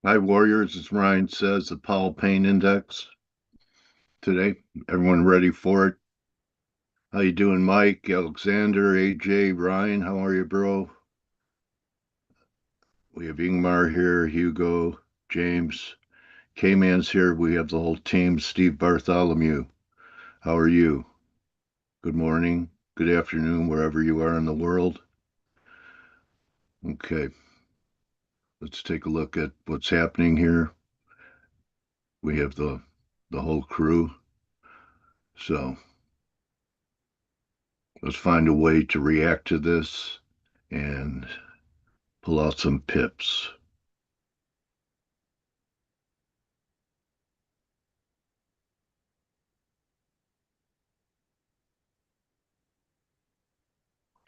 Hi, Warriors. As Ryan says, the Powell Pain Index today. Everyone ready for it? How you doing, Mike, Alexander, AJ, Ryan? How are you, bro? We have Ingmar here, Hugo, James, Kman's here. We have the whole team. Steve Bartholomew. How are you? Good morning, good afternoon, wherever you are in the world. Okay, let's take a look at what's happening here. We have the whole crew. So let's find a way to react to this and pull out some pips.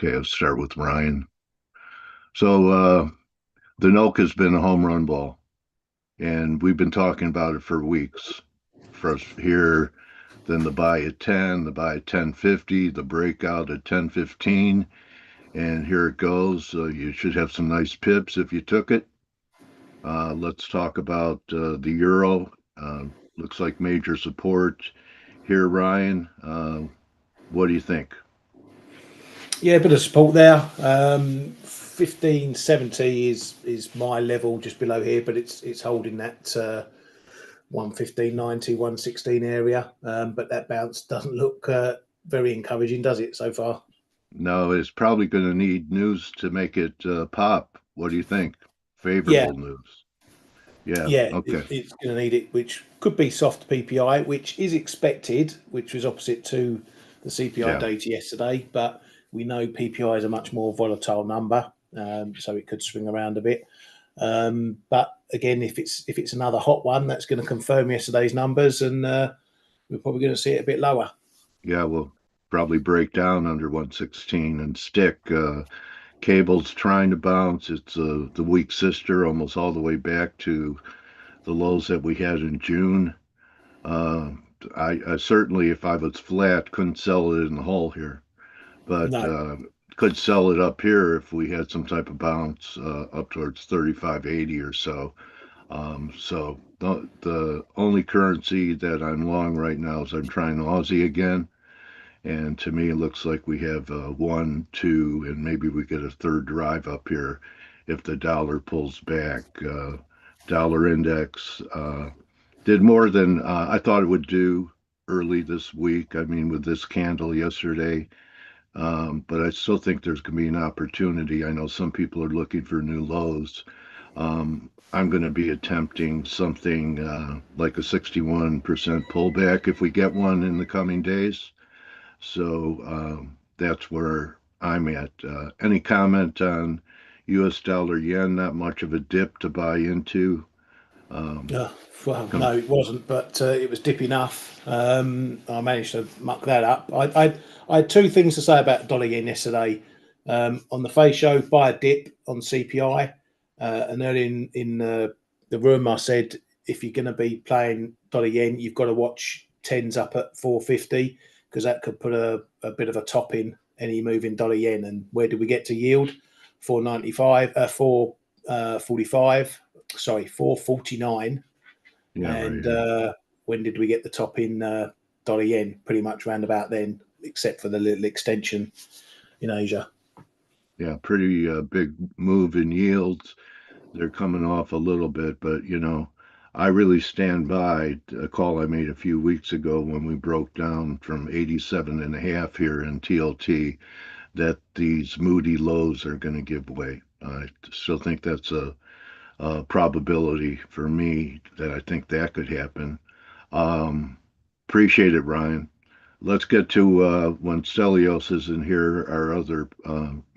Okay, let's start with Ryan. So the Noke has been a home run ball, and we've been talking about it for weeks. First here, then the buy at 10, the buy at 10.50, the breakout at 10.15, and here it goes. You should have some nice pips if you took it. Let's talk about the euro. Looks like major support here, Ryan. What do you think? Yeah, a bit of support there. 1570 is my level just below here, but it's holding that 115.90, 116 area. But that bounce doesn't look very encouraging, does it, so far? No, it's probably going to need news to make it pop. What do you think? Yeah, Favorable news. Yeah. yeah, Okay. it's going to need it, which could be soft PPI, which is expected, which was opposite to the CPI Yeah. data yesterday. But we know PPI is a much more volatile number, so it could swing around a bit. But again, if it's another hot one, that's going to confirm yesterday's numbers, and we're probably going to see it a bit lower. Yeah. We'll probably break down under 116 and stick. Cable's trying to bounce. It's the weak sister almost all the way back to the lows that we had in June. Uh, I certainly, if I was flat, couldn't sell it in the hole here, but No, could sell it up here if we had some type of bounce up towards 35.80 or so. So the only currency that I'm long right now is I'm trying Aussie again, and to me it looks like we have one, two, and maybe we get a third drive up here if the dollar pulls back. Dollar index did more than I thought it would do early this week. I mean, with this candle yesterday, but I still think there's going to be an opportunity. I know some people are looking for new lows. I'm going to be attempting something like a 61% pullback if we get one in the coming days. So that's where I'm at. Any comment on US dollar yen? Not much of a dip to buy into. Um, well, come, no, it wasn't, but it was dip enough. I managed to muck that up. I had two things to say about dollar yen yesterday. On the Face show, buy a dip on CPI, and then in the room, I said if you're going to be playing dollar yen, you've got to watch tens up at 450 because that could put a bit of a top in any move in dollar yen. And where did we get to yield? 495, 445. Sorry, 449. yeah, right And here. when did we get the top in dollar yen? Pretty much round about then, except for the little extension in Asia. Yeah, pretty big move in yields. They're coming off a little bit, but I really stand by a call I made a few weeks ago when we broke down from 87 and a half here in TLT that these moody lows are going to give way. I still think that's a probability for me that I think that could happen. Um, Appreciate it, Ryan. Let's get to when Stelios is in here. Our other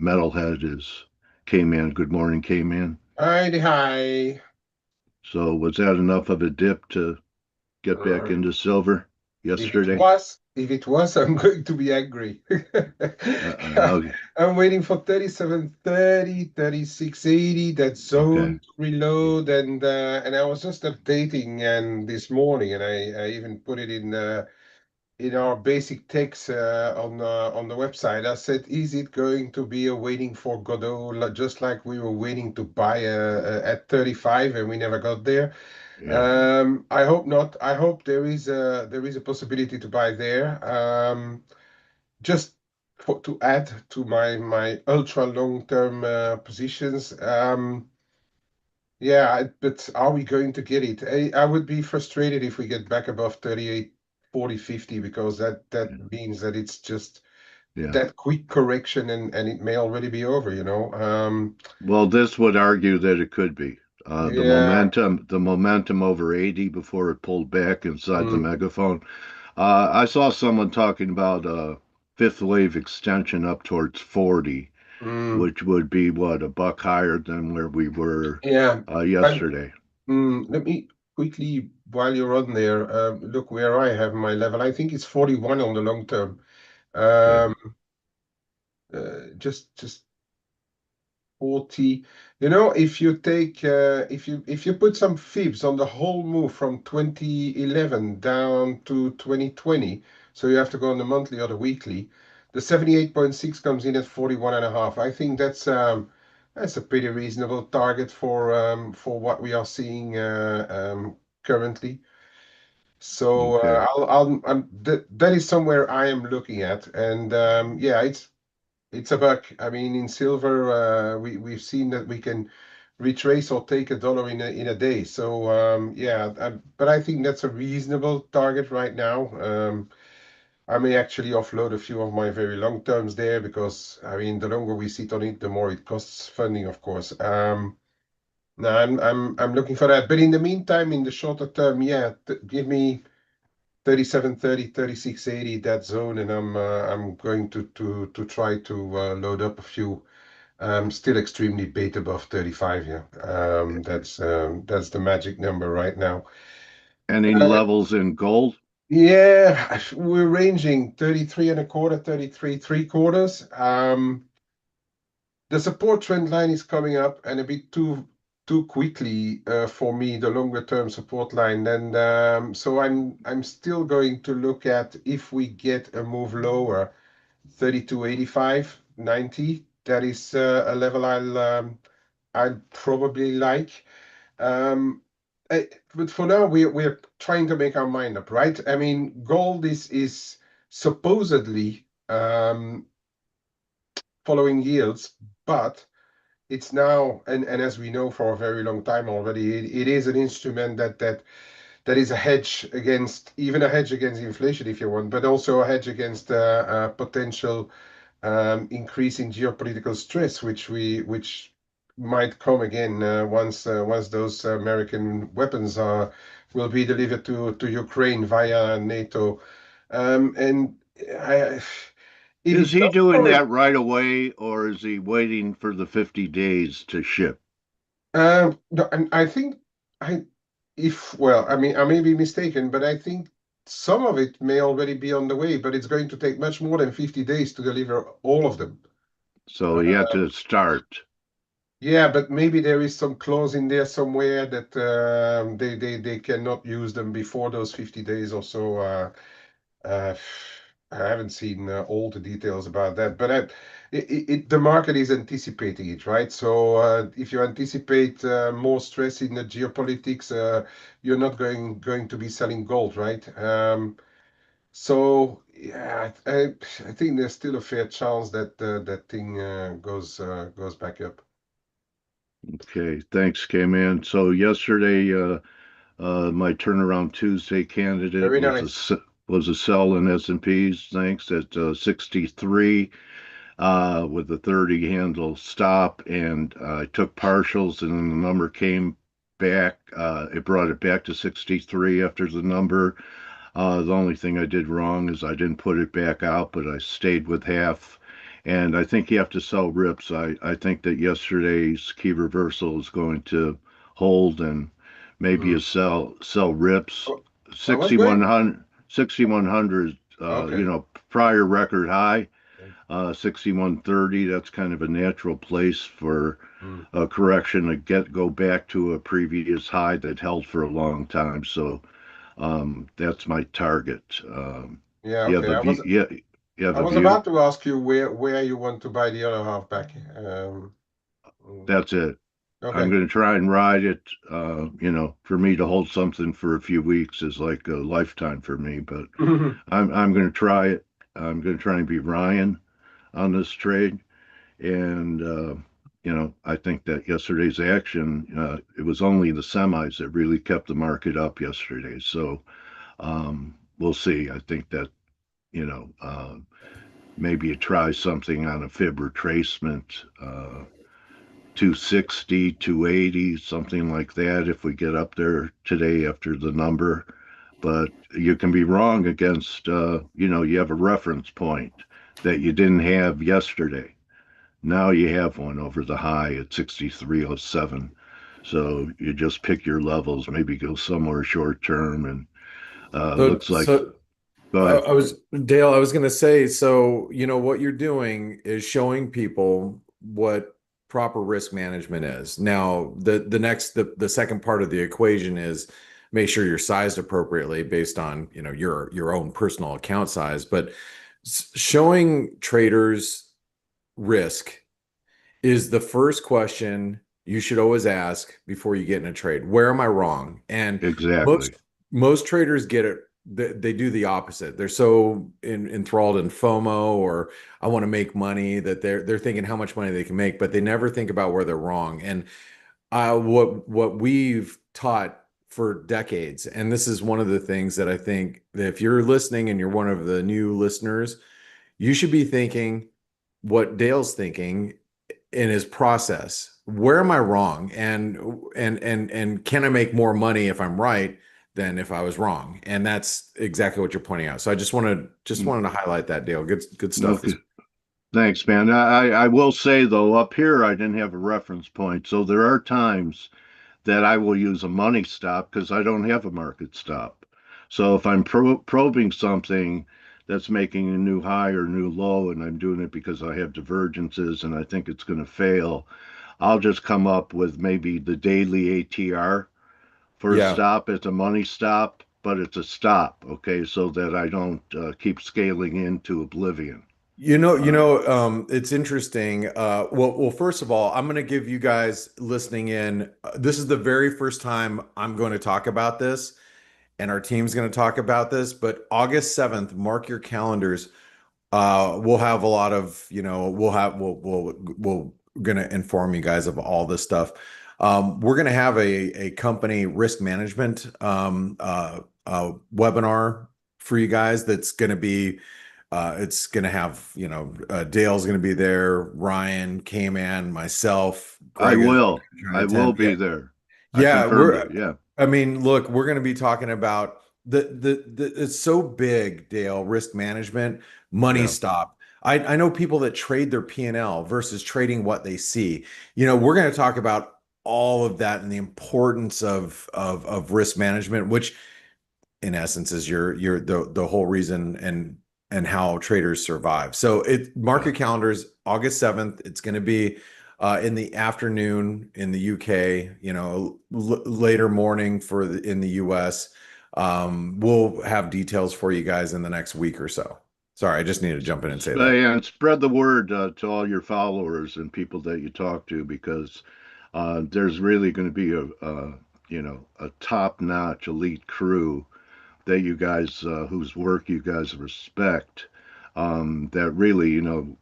metalhead is K-Man. Good morning, K-Man. Hi, hi. So was that enough of a dip to get back Uh, into silver if it yesterday? was, if it was, I'm going to be angry. Okay. I'm waiting for 37.30, 36.80, that Okay. zone to reload, and I was just updating and this morning, and I even put it in. in our basic text on the website, I said, is it going to be a waiting for Godot, just like we were waiting to buy at 35 and we never got there? Yeah, I hope not. I hope there is a possibility to buy there. Just to add to my ultra long-term positions. Yeah, but are we going to get it? I would be frustrated if we get back above 38, 40, 50, because that yeah, means that it's just yeah. that quick correction and it may already be over, you know. Well, this would argue that it could be. Yeah. The momentum over 80 before it pulled back inside the Mm, megaphone. I saw someone talking about fifth wave extension up towards 40, mm, which would be what, a buck higher than where we were yeah. And yesterday. let me quickly, while you're on there, look where I have my level. I think it's 41 on the long term. Okay. Um, just 40. You know, if you take if you put some fibs on the whole move from 2011 down to 2020, so you have to go on the monthly or the weekly, the 78.6 comes in at 41 and a half. I think that's a pretty reasonable target for what we are seeing currently. So Okay. that is somewhere I am looking at, and yeah, it's a buck. I mean, in silver, we've seen that we can retrace or take a dollar in a day. So yeah, but I think that's a reasonable target right now. I may actually offload a few of my very long terms there because I mean, the longer we sit on it, the more it costs funding, of course. No, I'm looking for that. But in the meantime, in the shorter term, yeah, give me 37.30, 36.80, that zone, and I'm going to try to load up a few. Still extremely bait above 35 here. That's the magic number right now. Any Uh, levels in gold? yeah, we're ranging 33 and a quarter, 33 three quarters. The support trend line is coming up and a bit too quickly for me, the longer term support line. And so I'm still going to look at if we get a move lower, 32.85, 90. That is a level I'd probably like. Um, but for now, we're trying to make our mind up, right? I mean, gold is supposedly following yields, but it's now, and as we know for a very long time already, it is an instrument that is a hedge against, even a hedge against inflation, if you want, but also a hedge against potential increasing geopolitical stress, which might come again once those American weapons will be delivered to Ukraine via NATO. And I, if Is it he does doing come, that right away, or is he waiting for the 50 days to ship? no, and I think I, if well, I mean, I may be mistaken, but I think some of it may already be on the way, but it's going to take much more than 50 days to deliver all of them. So he had to start. Yeah, but maybe there is some clause in there somewhere that they cannot use them before those 50 days or so. Uh, I haven't seen all the details about that, but the market is anticipating it, right? So if you anticipate more stress in the geopolitics, you're not going to be selling gold, right? So yeah, I think there's still a fair chance that that thing goes back up. Okay, thanks, Kman. So yesterday, my turnaround Tuesday candidate Very was nice. was a sell in S&Ps. Thanks at 63 with a 30 handle stop, and I took partials, and then the number came back. It brought it back to 63 after the number. The only thing I did wrong is I didn't put it back out, but I stayed with half. And I think you have to sell rips. I think that yesterday's key reversal is going to hold and maybe Mm. a sell rips. Oh, I was going. 6100, 6100, Okay. prior record high, 6130. That's kind of a natural place for Mm. a correction to go back to a previous high that held for a long time. So that's my target. Yeah, Yeah, okay. the view. Yeah, yeah, I the was view. about to ask you where you want to buy the other half back. That's it. I'm Okay. going to try and ride it. For me to hold something for a few weeks is like a lifetime for me. But I'm going to try it. I'm going to try and be Ryan on this trade. And I think that yesterday's action, it was only the semis that really kept the market up yesterday. So we'll see. I think that you know maybe you try something on a fib retracement. 260, 280, something like that if we get up there today after the number. But you can be wrong against, you have a reference point that you didn't have yesterday. Now you have one over the high at 63.07. So you just pick your levels, maybe go somewhere short term, and So, looks like, so go ahead. I was Dale, I was going to say, so what you're doing is showing people what proper risk management is. Now, the second part of the equation is make sure you're sized appropriately based on, your own personal account size, but showing traders risk is the first question you should always ask before you get in a trade. Where am I wrong? And Exactly. most traders get it. They do the opposite. They're so enthralled in FOMO or I want to make money that they're thinking how much money they can make, but they never think about where they're wrong. And what we've taught for decades, and this is one of the things that I think that if you're listening and you're one of the new listeners, you should be thinking what Dale's thinking in his process. Where am I wrong? And can I make more money if I'm right than if I was wrong? And that's exactly what you're pointing out. So I wanted to highlight that, Dale. Good stuff. Okay. Thanks, man. I will say though, up here I didn't have a reference point, so there are times that I will use a money stop because I don't have a market stop. So if I'm probing something that's making a new high or new low, and I'm doing it because I have divergences and I think it's going to fail, I'll just come up with maybe the daily ATR for a Yeah. stop. It's a money stop, but it's a stop, okay, so that I don't keep scaling into oblivion. Uh, It's interesting. First of all, I'm going to give you guys listening in. This is the very first time I'm going to talk about this, and our team's going to talk about this. But August 7th, mark your calendars. We'll have a lot of, we'll going to inform you guys of all this stuff. We're going to have a company risk management webinar for you guys. That's going to be it's going to have, Dale's going to be there, Ryan, Kman, myself, I Greg is will. trying I to will attend. be there. I Yeah, confirmed it. Yeah. I mean, look, we're going to be talking about it's so big, Dale, risk management, money Yeah. stop. I know people that trade their P&L versus trading what they see. We're going to talk about all of that and the importance of risk management, which in essence is your the whole reason and how traders survive. So mark Yeah. your calendars, August 7th. It's going to be in the afternoon in the UK, later morning in the US. We'll have details for you guys in the next week or so. Sorry, I just needed to jump in and say that. And spread the word to all your followers and people that you talk to because there's really going to be a top-notch elite crew that you guys whose work you guys respect. That really, even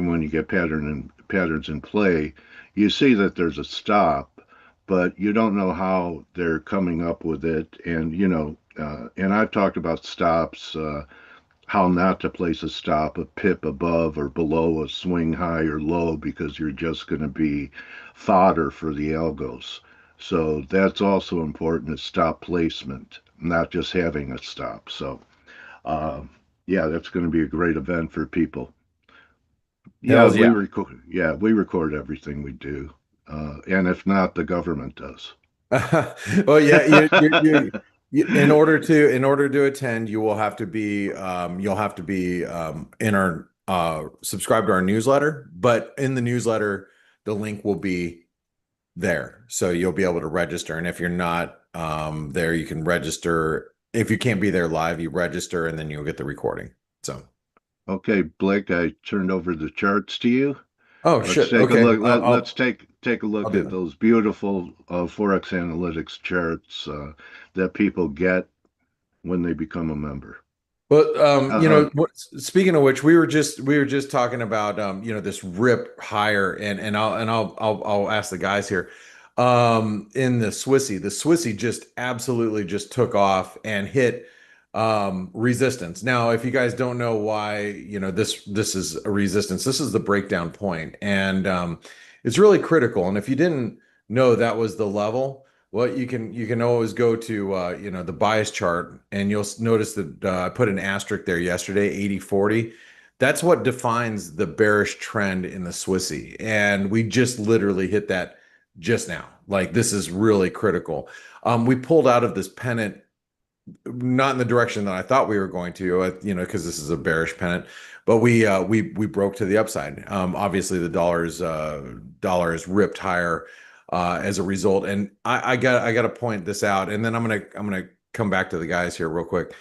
when you get patterns in play, you see that there's a stop, but you don't know how they're coming up with it. And I've talked about stops. How not to place a stop a pip above or below a swing high or low because you're just going to be fodder for the algos. So that's also important is stop placement, not just having a stop. So uh, yeah, that's going to be a great event for people. Yeah, Hells we yeah. record. Yeah, we record everything we do, and if not, the government does. Well, yeah, in order to attend, you'll have to be in our subscribe to our newsletter. But in the newsletter, the link will be there, so you'll be able to register. And if you're not there, you can register if you can't be there live, you register and then you'll get the recording. So, Okay, Blake, I turned over the charts to you. oh Let's shit. take a Okay. look. Let's take a I'll look do at that. those beautiful Forex Analytics charts that people get when they become a member. But Uh, speaking of which, we were just talking about this rip higher, and I'll ask the guys here. In the Swissy just absolutely just took off and hit resistance. Now, if you guys don't know why, this is a resistance, this is the breakdown point, and it's really critical. And if you didn't know that was the level, well, you can always go to the bias chart, and you'll notice that I put an asterisk there yesterday, 80/40. That's what defines the bearish trend in the Swissy. And we just literally hit that just now. Like, this is really critical. We pulled out of this pennant, not in the direction that I thought we were going to, because this is a bearish pennant, but we broke to the upside. Obviously, the dollar is ripped higher as a result, and I got to point this out, and then I'm gonna come back to the guys here real quick.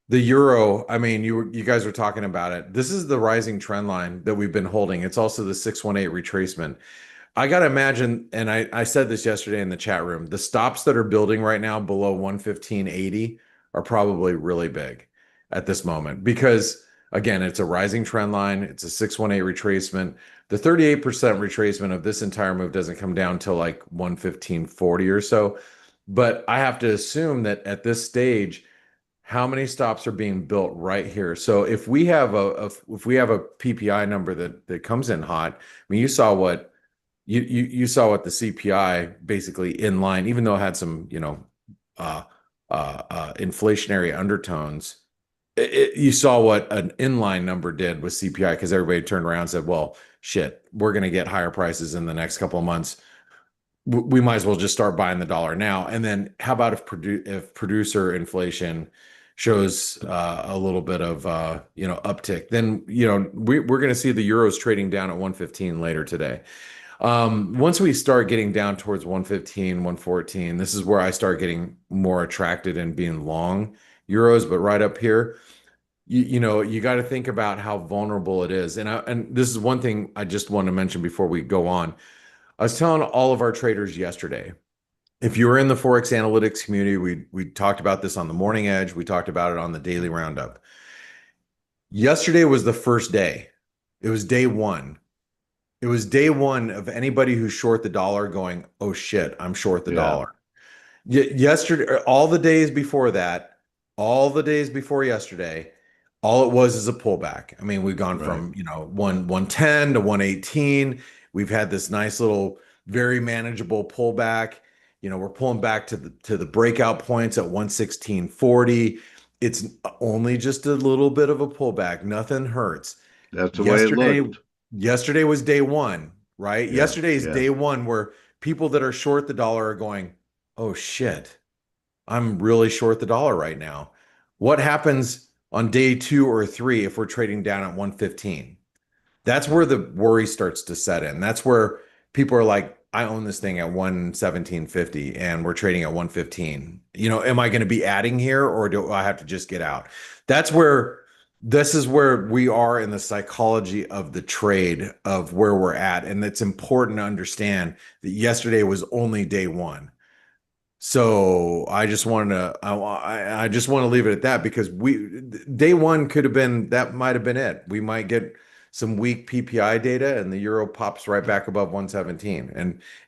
The euro, I mean, you guys were talking about it. This is the rising trend line that we've been holding. It's also the 618 retracement. I got to imagine, and I said this yesterday in the chat room, the stops that are building right now below 115.80 are probably really big at this moment because, again, it's a rising trend line. It's a 618 retracement. The 38% retracement of this entire move doesn't come down to like 115.40 or so. But I have to assume that at this stage, how many stops are being built right here? So if we have a PPI number that comes in hot, I mean, you saw what you saw what the CPI basically in line, even though it had some, inflationary undertones. You saw what an inline number did with CPI because everybody turned around and said, well, shit, we're going to get higher prices in the next couple of months. We might as well just start buying the dollar now. And then how about if producer inflation shows a little bit of uptick, then we're going to see the euros trading down at 115 later today. Once we start getting down towards 115, 114, this is where I start getting more attracted and being long euros. But right up here, you got to think about how vulnerable it is. And this is one thing I just want to mention before we go on. I was telling all of our traders yesterday, if you were in the Forex Analytics community, we talked about this on the morning edge. We talked about it on the daily roundup. Yesterday was the first day. It was day one. It was day one of anybody who's short the dollar going, oh shit, I'm short the yeah, dollar. Yesterday, all the days before that, all the days before yesterday, all it was is a pullback. I mean, we've gone right. from, 110 to 118. We've had this nice little, very manageable pullback. We're pulling back to the breakout points at 116.40. It's only just a little bit of a pullback. Nothing hurts. That's the way it Yesterday, looked. yesterday was day one, right? Yeah, Yesterday is yeah, day one where people that are short the dollar are going, oh shit, I'm really short the dollar right now. What happens on day 2 or 3 if we're trading down at 115? That's where the worry starts to set in. That's where people are like, I own this thing at 117.50 and we're trading at 115. Am I going to be adding here or do I have to just get out? This is where we are in the psychology of the trade of where we're at. And it's important to understand that yesterday was only day one. So I just want to leave it at that because day one could have been, that might have been it. We might get some weak PPI data and the euro pops right back above 117.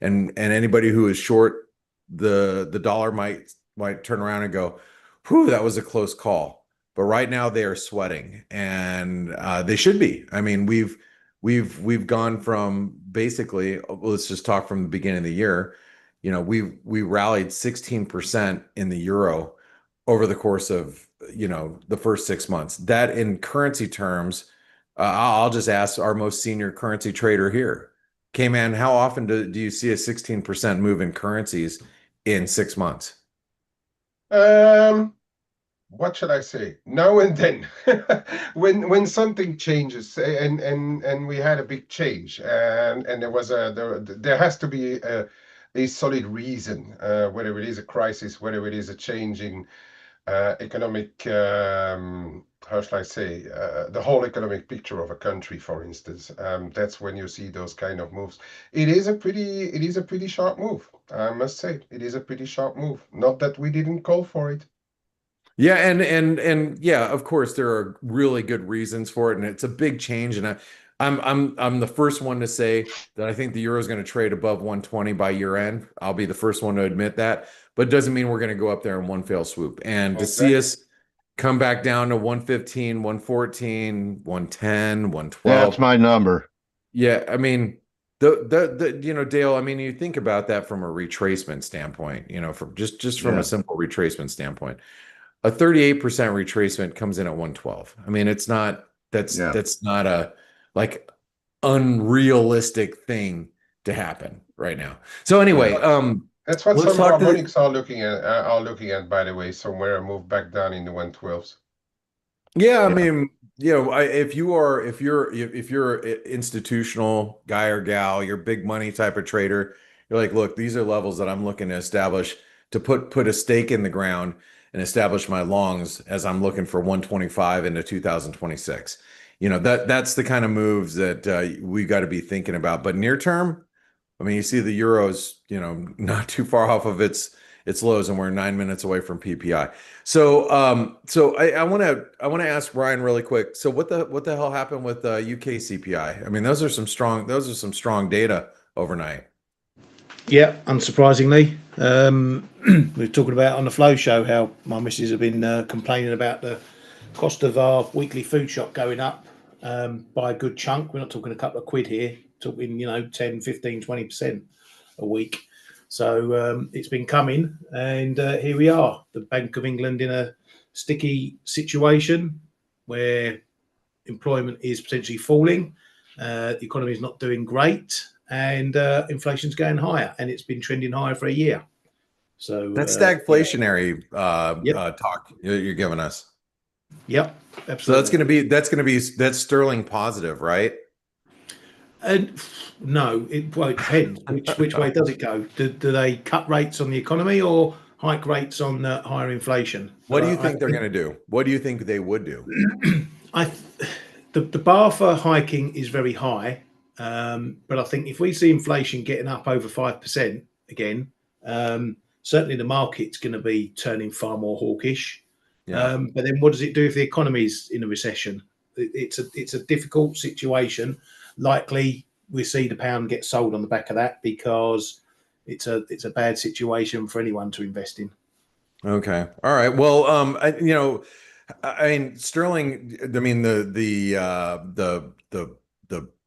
And anybody who is short the dollar might turn around and go, whew, that was a close call. But right now they are sweating and they should be. I mean, we've gone from basically, let's just talk from the beginning of the year. We rallied 16% in the euro over the course of, the first 6 months. That in currency terms, I'll just ask our most senior currency trader here. Kman, how often do you see a 16% move in currencies in 6 months? Um, what should I say? Now and then, when something changes, and we had a big change, and there has to be a solid reason, whether it is a crisis, whether it is a change economic, how shall I say, the whole economic picture of a country, for instance. That's when you see those kind of moves. It is a pretty sharp move, I must say. It is a pretty sharp move. Not that we didn't call for it. Yeah, and yeah, of course there are really good reasons for it, and it's a big change. And I'm the first one to say that I think the euro is going to trade above 120 by year end. I'll be the first one to admit that, but it doesn't mean we're going to go up there in one fell swoop. And to see Exactly. us come back down to 115, 114, 110, That's 112. my number. Yeah, I mean, the you know, Dale, I mean, you think about that from a retracement standpoint, you know, from just from a Yeah, simple retracement standpoint. A 38% retracement comes in at 112. I mean, it's not yeah, that's not a like unrealistic thing to happen right now. So That's anyway, what that's what let's some talk to the harmonics are looking at, by the way, somewhere a move back down in the 112s. yeah, I yeah, mean, you know, if you're an institutional guy or gal, you're a big money type of trader, you're like, look, these are levels that I'm looking to establish to put a stake in the ground and establish my longs as I'm looking for 125 into 2026. You know, that's the kind of moves that we got to be thinking about. But near term, I mean, you see the euros, you know, not too far off of its lows, and we're 9 minutes away from PPI. So, I want to ask Brian really quick. So, what the hell happened with UK CPI? I mean, those are some strong data overnight. Yeah, unsurprisingly. We were talking about on the Flow Show how my missus have been complaining about the cost of our weekly food shop going up by a good chunk. We're not talking a couple of quid here, talking, 10, 15, 20% a week. So it's been coming, and here we are, the Bank of England in a sticky situation where employment is potentially falling, the economy is not doing great, and inflation's going higher, and it's been trending higher for a year. So That's yeah, stagflationary yep, talk you're giving us. yep, So that's absolutely. going to be that's sterling positive, right? And no, it depends. Which way does it go? Do they cut rates on the economy or hike rates on higher inflation? But What do you I think they're going think to do? What do you think they would do? I the bar for hiking is very high, but I think if we see inflation getting up over 5% again, certainly the market's going to be turning far more hawkish. Yeah. But then, what does it do if the economy's in a recession? It's a difficult situation. Likely, we see the pound get sold on the back of that because it's a bad situation for anyone to invest in. Okay. All right. Well, I mean, Sterling. I mean, the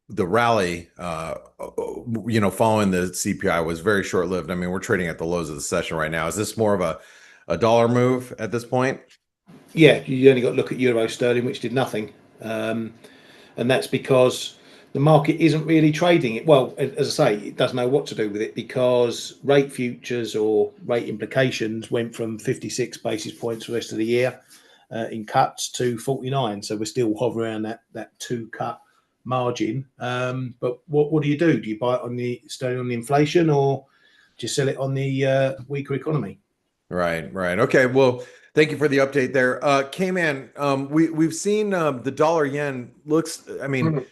rally, following the CPI was very short lived. I mean, we're trading at the lows of the session right now. Is this more of a dollar move at this point? Yeah, you only got to look at euro sterling, which did nothing, and that's because the market isn't really trading it. Well, as I say, it doesn't know what to do with it because rate futures or rate implications went from 56 basis points for the rest of the year in cuts to 49. So we're still hovering around that two cut margin. But what do? Do you buy it on the sterling on the inflation, or do you sell it on the weaker economy? Right, right. Okay. Well, thank you for the update there. Kman, we've seen the dollar yen looks. I mean,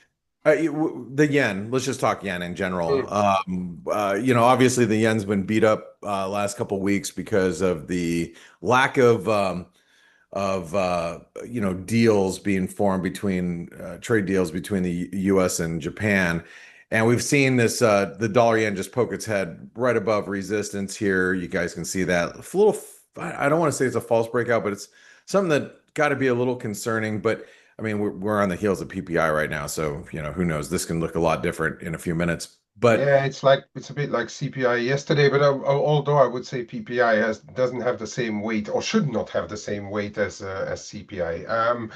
Mm, the yen. Let's just talk yen in general. mm. Obviously the yen's been beat up last couple weeks because of the lack of deals being formed between trade deals between the U.S. and Japan. And we've seen this the dollar yen just poke its head right above resistance here. You guys can see that. It's a little, I don't want to say it's a false breakout, but it's something that got to be a little concerning. But I mean, we're on the heels of PPI right now, so who knows? This can look a lot different in a few minutes. But Yeah, it's a bit like CPI yesterday, but although I would say PPI doesn't have the same weight or should not have the same weight as CPI,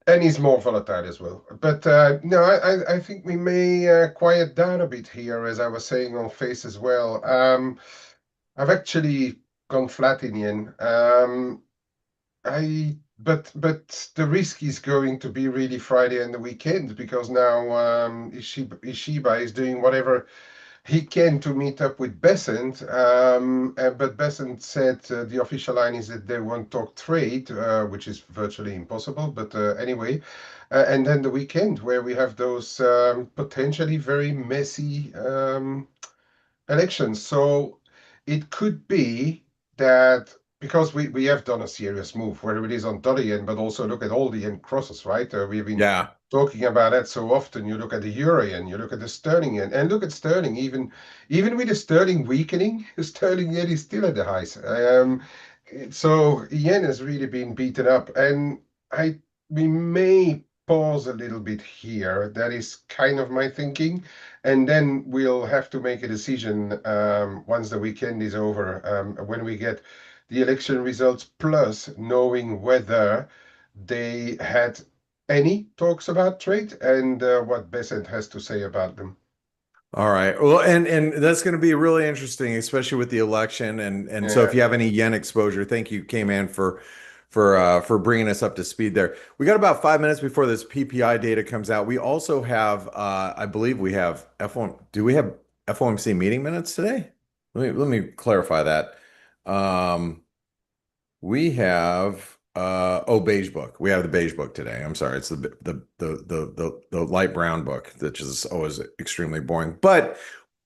and is more volatile as well. But no, I think we may quiet down a bit here, as I was saying on Face as well. I've actually gone flat in yen. But the risk is going to be really Friday and the weekend because now Ishiba is doing he came to meet up with Besant, but Besant said the official line is that they won't talk trade, which is virtually impossible. But anyway, and then the weekend where we have those potentially very messy elections. So it could be that because we have done a serious move, whether it is on dollar yen, but also look at all the yen crosses, right? We've been Yeah. talking about that so often. You look at the euro yen, you look at the sterling yen, and look at sterling. Even with the sterling weakening, the sterling yen is still at the highs. So yen has really been beaten up, and I we may pause a little bit here. That is kind of my thinking, and then we'll have to make a decision once the weekend is over, when we get the election results, plus knowing whether they had any talks about trade and what Besant has to say about them. All right. Well, and that's going to be really interesting, especially with the election. And so if Yeah. you have any yen exposure, thank you, Kman, for bringing us up to speed there. We got about 5 minutes before this PPI data comes out. We also have, I believe we have F1. Do we have FOMC meeting minutes today? Let me clarify that. We have beige book. We have the beige book today. I'm sorry, it's the light brown book, which is always extremely boring. But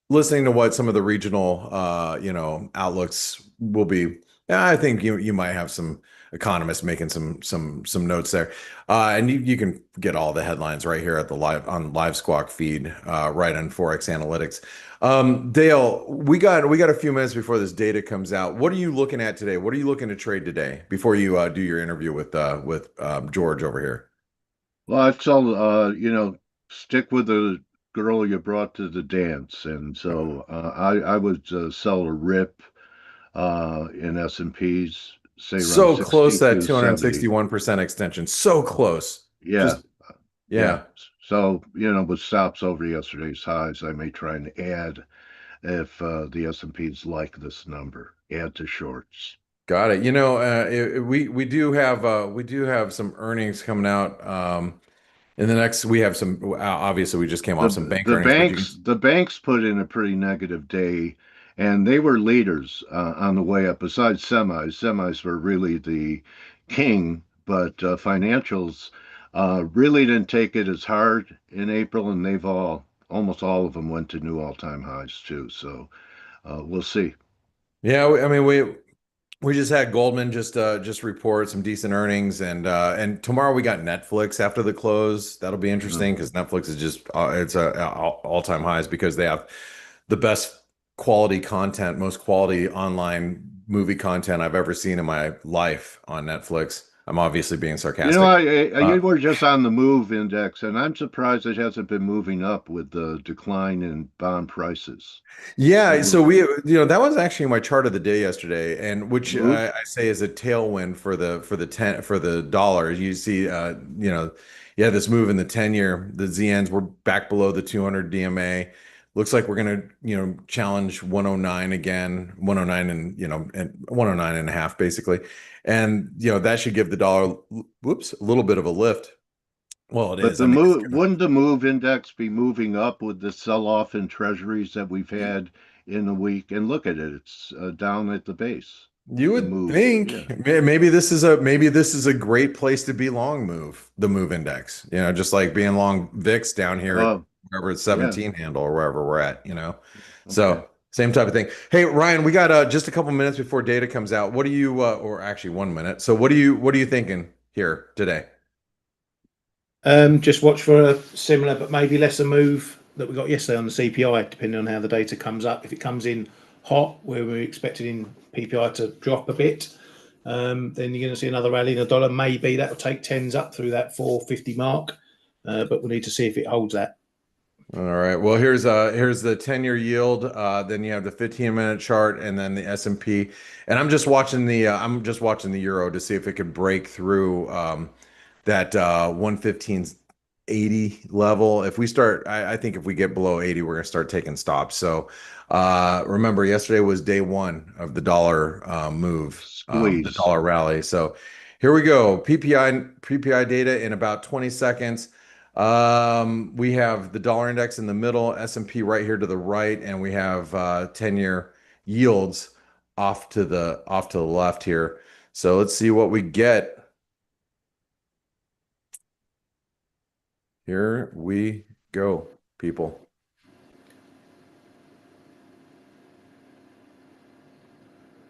listening to what some of the regional outlooks will be, I think you might have some economists making some notes there. And you can get all the headlines right here at the live Squawk feed, right on Forex Analytics. Dale, we got a few minutes before this data comes out. What are you looking at today? What are you looking to trade today before you do your interview with George over here? Well, I'd tell stick with the girl you brought to the dance, and so I would sell a rip in S&Ps, say around So close, that 62.70. 261% extension. So close. Yeah, Just yeah. yeah. So with stops over yesterday's highs, I may try and add if the S&Ps like this number, add to shorts. Got it. We do have some earnings coming out in the next. We have some. Obviously, we just came The off some bank the earnings, but you can. banks put in a pretty negative day, and they were leaders on the way up. Besides semis were really the king, but financials really didn't take it as hard in April, and they've almost all of them went to new all-time highs too. So we'll see. Yeah, I mean we just had Goldman just report some decent earnings, and tomorrow we got Netflix after the close. That'll be Mhm. interesting because Netflix is just it's all-time highs because they have the best quality content, most quality online movie content I've ever seen in my life on Netflix. I'm obviously being sarcastic. You were just on the move index, and I'm surprised it hasn't been moving up with the decline in bond prices. Yeah, It so was that was actually my chart of the day yesterday, and which move. I say is a tailwind for the dollar. You see, yeah, this move in the 10-year, the ZNs were back below the 200 DMA. Looks like we're gonna, challenge 109 again, 109 and 109 and a half basically, and that should give the dollar, whoops, a little bit of a lift. Well, it But is. the I mean, it's move gonna. wouldn't the move index be moving up with the sell-off in treasuries that we've had in the week? And look at it; it's down at the base. You The would move, think yeah. maybe this is a great place to be long the move index. Just like being long VIX down here at Oh, wherever it's yeah. 17 handle or wherever we're at. Okay. So same type of thing. Hey, Ryan, we got just a couple minutes before data comes out. What do you or actually 1 minute. So what are you thinking here today? Just watch for a similar but maybe lesser move that we got yesterday on the CPI, depending on how the data comes up. If it comes in hot, where we're expecting PPI to drop a bit, then you're going to see another rally in the dollar. Maybe that'll take tens up through that 450 mark, but we'll need to see if it holds that. All right. Well, here's the 10-year yield. Then you have the 15-minute chart, and then the S&P. And I'm just watching the euro to see if it could break through that 115.80 level. If we start, I think if we get below 80, we're gonna start taking stops. So remember, yesterday was day one of the dollar move, the Squeeze. dollar rally. So here we go. PPI data in about 20 seconds. We have the dollar index in the middle, S&P right here to the right, and we have 10-year yields off to the left here. So let's see what we get. Here we go, people.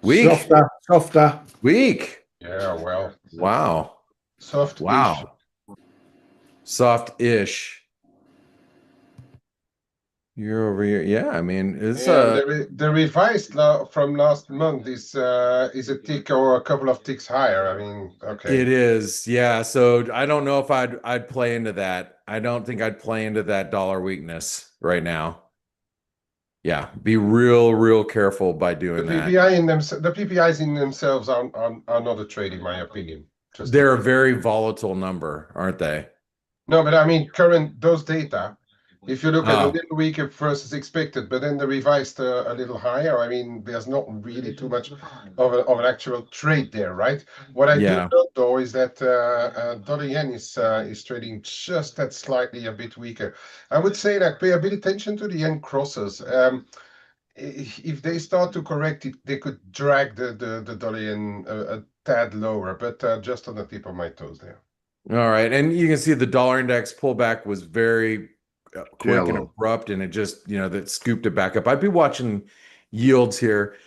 Weak. Softer. Weak. Yeah, well, Wow. soft-ish. Wow. Soft-ish. Year over year. Yeah, I mean, it's And the revised from last month is a tick or a couple of ticks higher. I mean, okay. it is. Yeah. So I don't know if I'd play into that. I don't think I'd play into that dollar weakness right now. Yeah. Be real careful by doing that. The PPIs in themselves are not a trade, in my opinion. They're a very volatile number, aren't they? No, but I mean, those data, if you look at a Oh, little weaker versus expected, but then the revised a little higher, I mean, there's not really too much of an actual trade there, right? What I do yeah. know, though, is that dollar yen is trading just that slightly a bit weaker. I would say that pay a bit attention to the yen crosses. If they start to correct it, they could drag the dollar yen a tad lower, but just on the tip of my toes there. All right. And you can see the dollar index pullback was very quick and Shallow. abrupt, and it just, that scooped it back up. I'd be watching yields here.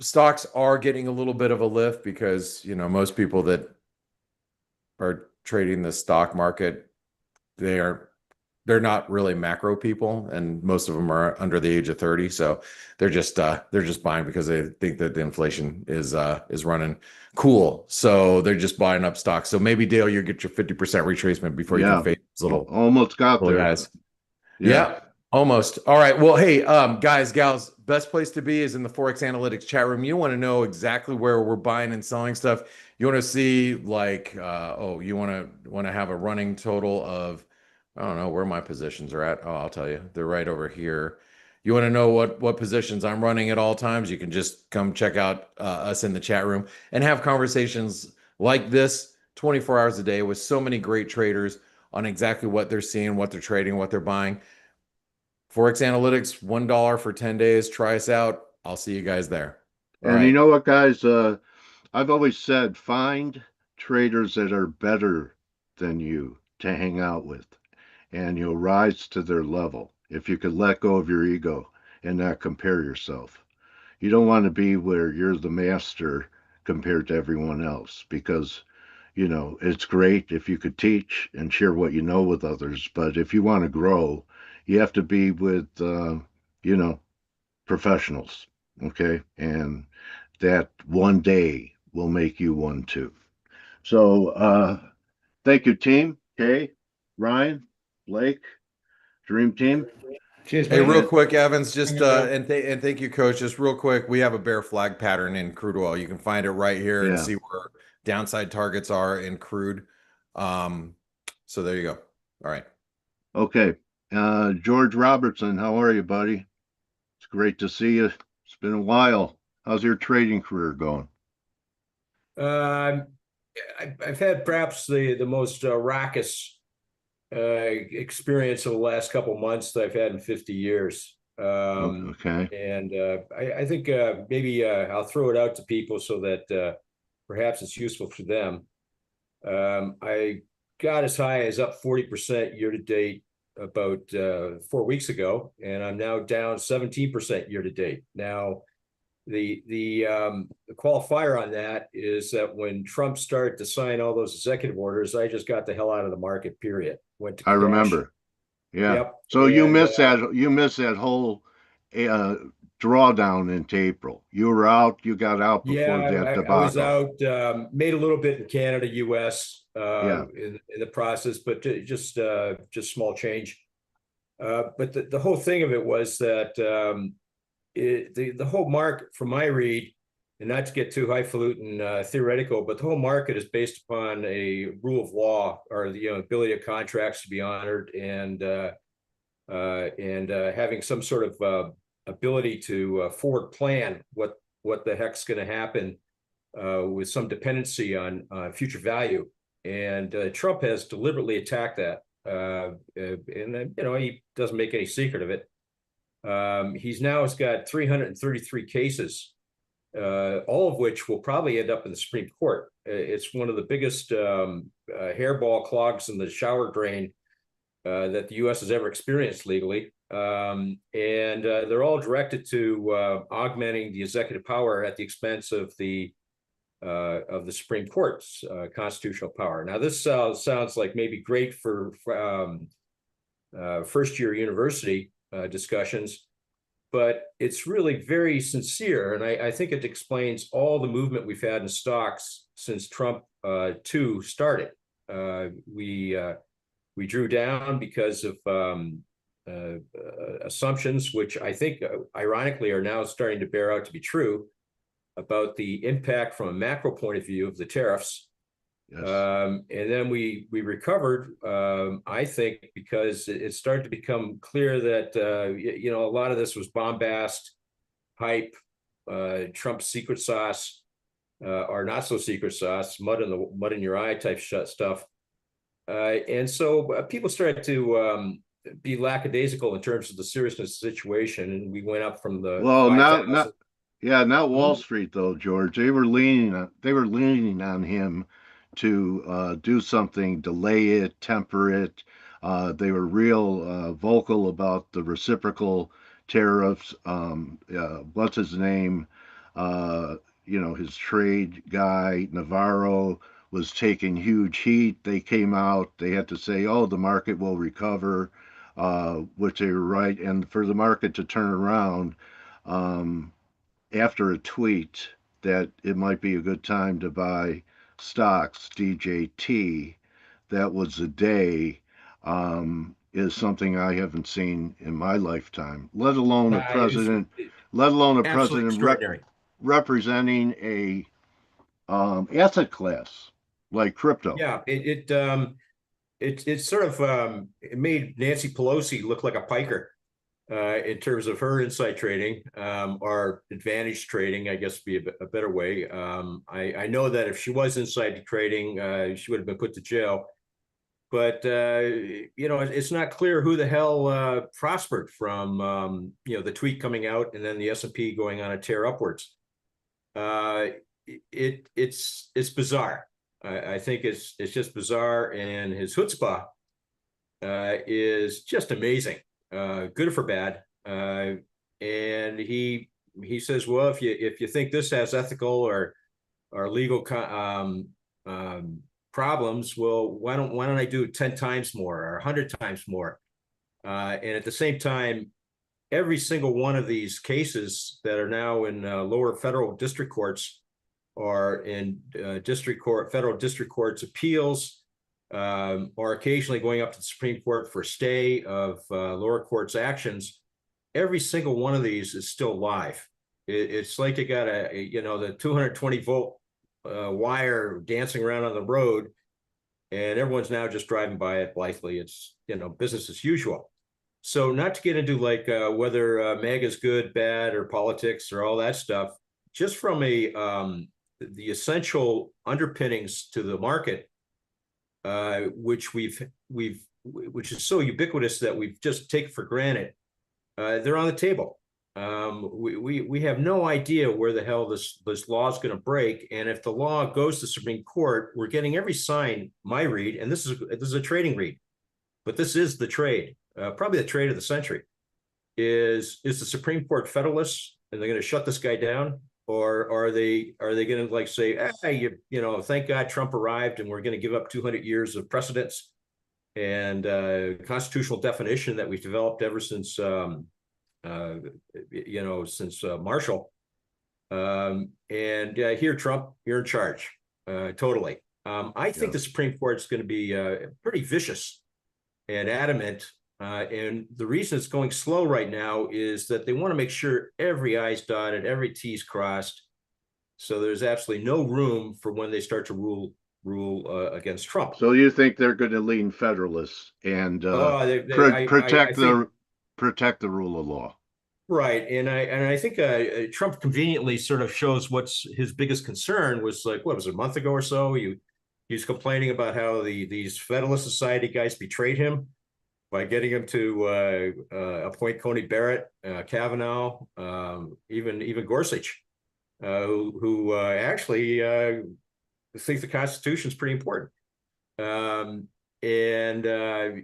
Stocks are getting a little bit of a lift because, most people that are trading the stock market, they're not really macro people, and most of them are under the age of 30. So they're just buying because they think that the inflation is running cool. So they're just buying up stocks. So maybe, Dale, you get your 50% retracement before you Yeah. can face those little Almost got there. guys. Yeah, almost. All right. Well, hey, guys, gals, best place to be is in the Forex Analytics chat room. You want to know exactly where we're buying and selling stuff. You want to see you want to have a running total of, I don't know where my positions are at. Oh, I'll tell you. They're right over here. You want to know what positions I'm running at all times? You can just come check out us in the chat room and have conversations like this 24 hours a day with so many great traders on exactly what they're seeing, what they're trading, what they're buying. Forex Analytics, $1 for 10 days. Try us out. I'll see you guys there. All And you right. know what, guys? I've always said find traders that are better than you to hang out with, and you'll rise to their level if you could let go of your ego and not compare yourself. You don't want to be where you're the master compared to everyone else because, it's great if you could teach and share what you know with others, but if you want to grow, you have to be with, professionals, okay? And that one day will make you one too. So, thank you, team. Kay, Ryan, Blake, Dream Team. Cheers, Hey, mate. real quick, Evans, just Dale. and thank you, Coach. Just real quick, we have a bear flag pattern in crude oil. You can find it right here and Yeah. see where downside targets are in crude. So there you go. All right. Okay. George Robertson, how are you, buddy? It's great to see you. It's been a while. How's your trading career going? I've had perhaps the most raucous experience of the last couple of months that I've had in 50 years. Okay. And I think maybe I'll throw it out to people so that perhaps it's useful for them. I got as high as up 40% year to date about 4 weeks ago, and I'm now down 17% year to date. Now, the qualifier on that is that when Trump started to sign all those executive orders, I just got the hell out of the market, period. Went to I cash. remember. Yeah. Yep. So you And, missed that whole drawdown into April. You were out, you got out before yeah, that I was debacle. out, made a little bit in Canada, US, Yeah. in the process, but just small change. But the whole thing of it was that the whole market, from my read, and not to get too highfalutin theoretical, but the whole market is based upon a rule of law, or the ability of contracts to be honored, and having some sort of ability to forward plan what the heck's going to happen with some dependency on future value. And Trump has deliberately attacked that. and then, you know, he doesn't make any secret of it. He's now has got 333 cases, all of which will probably end up in the Supreme Court. It's one of the biggest hairball clogs in the shower drain that the U.S. has ever experienced legally. And they're all directed to augmenting the executive power at the expense of the Supreme Court's constitutional power. Now, this sounds like maybe great for first-year university discussions, but it's really very sincere, and I think it explains all the movement we've had in stocks since Trump 2 started. We drew down because of assumptions, which I think, ironically, are now starting to bear out to be true about the impact from a macro point of view of the tariffs. Yes. And then we recovered, I think, because it started to become clear that, you know, a lot of this was bombast, hype, Trump's secret sauce, or not so secret sauce, mud in your eye type stuff. And so people started to be lackadaisical in terms of the seriousness of the situation, and we went up from the Well, 5,000. not Wall Street though, George. They were leaning on him to do something, delay it, temper it. They were real vocal about the reciprocal tariffs. What's his name? You know, his trade guy, Navarro, was taking huge heat. They came out, they had to say, oh, the market will recover, which they were right. And for the market to turn around after a tweet that it might be a good time to buy stocks, DJT, that was the day, is something I haven't seen in my lifetime, let alone a president, Absolutely extraordinary. representing a asset class like crypto. Yeah, it sort of it made Nancy Pelosi look like a piker in terms of her inside trading, or advantage trading, I guess would be a better way. I know that if she was inside trading, she would have been put to jail. But you know, it's not clear who the hell prospered from you know, the tweet coming out and then the S&P going on a tear upwards. It's bizarre. I think it's just bizarre, and his chutzpah is just amazing, good for bad. And he says, well, if you think this has ethical or legal problems, well, why don't I do it 10 times more or 100 times more? And at the same time, every single one of these cases that are now in lower federal district courts or in federal district courts appeals, or occasionally going up to the Supreme Court for stay of lower courts actions, every single one of these is still live. It's like you got the 220 volt wire dancing around on the road, and everyone's now just driving by it blithely. It's, you know, business as usual. So not to get into like whether MAGA is good, bad, or politics or all that stuff, just from the essential underpinnings to the market, which which is so ubiquitous that we've just taken for granted, they're on the table. We have no idea where the hell this law is going to break, and if the law goes to the Supreme Court, we're getting every sign. My read, and this is a trading read, but this is the trade, probably the trade of the century, is the Supreme Court federalists, and they're going to shut this guy down, or are they going to like say, hey, you know, thank God Trump arrived, and we're going to give up 200 years of precedents and constitutional definition that we've developed ever since Marshall, and here, Trump, you're in charge, totally. I think the Supreme Court is going to be pretty vicious and adamant, and the reason it's going slow right now is that they want to make sure every I's dotted, every T's crossed, so there's absolutely no room for when they start to rule against Trump. So you think they're going to lean federalists and protect the rule of law? Right, and I think Trump conveniently sort of shows what's his biggest concern was, like, what was it, a month ago or so? He was complaining about how these Federalist Society guys betrayed him by getting him to appoint Coney Barrett, Kavanaugh, even Gorsuch, who actually think the Constitution is pretty important. And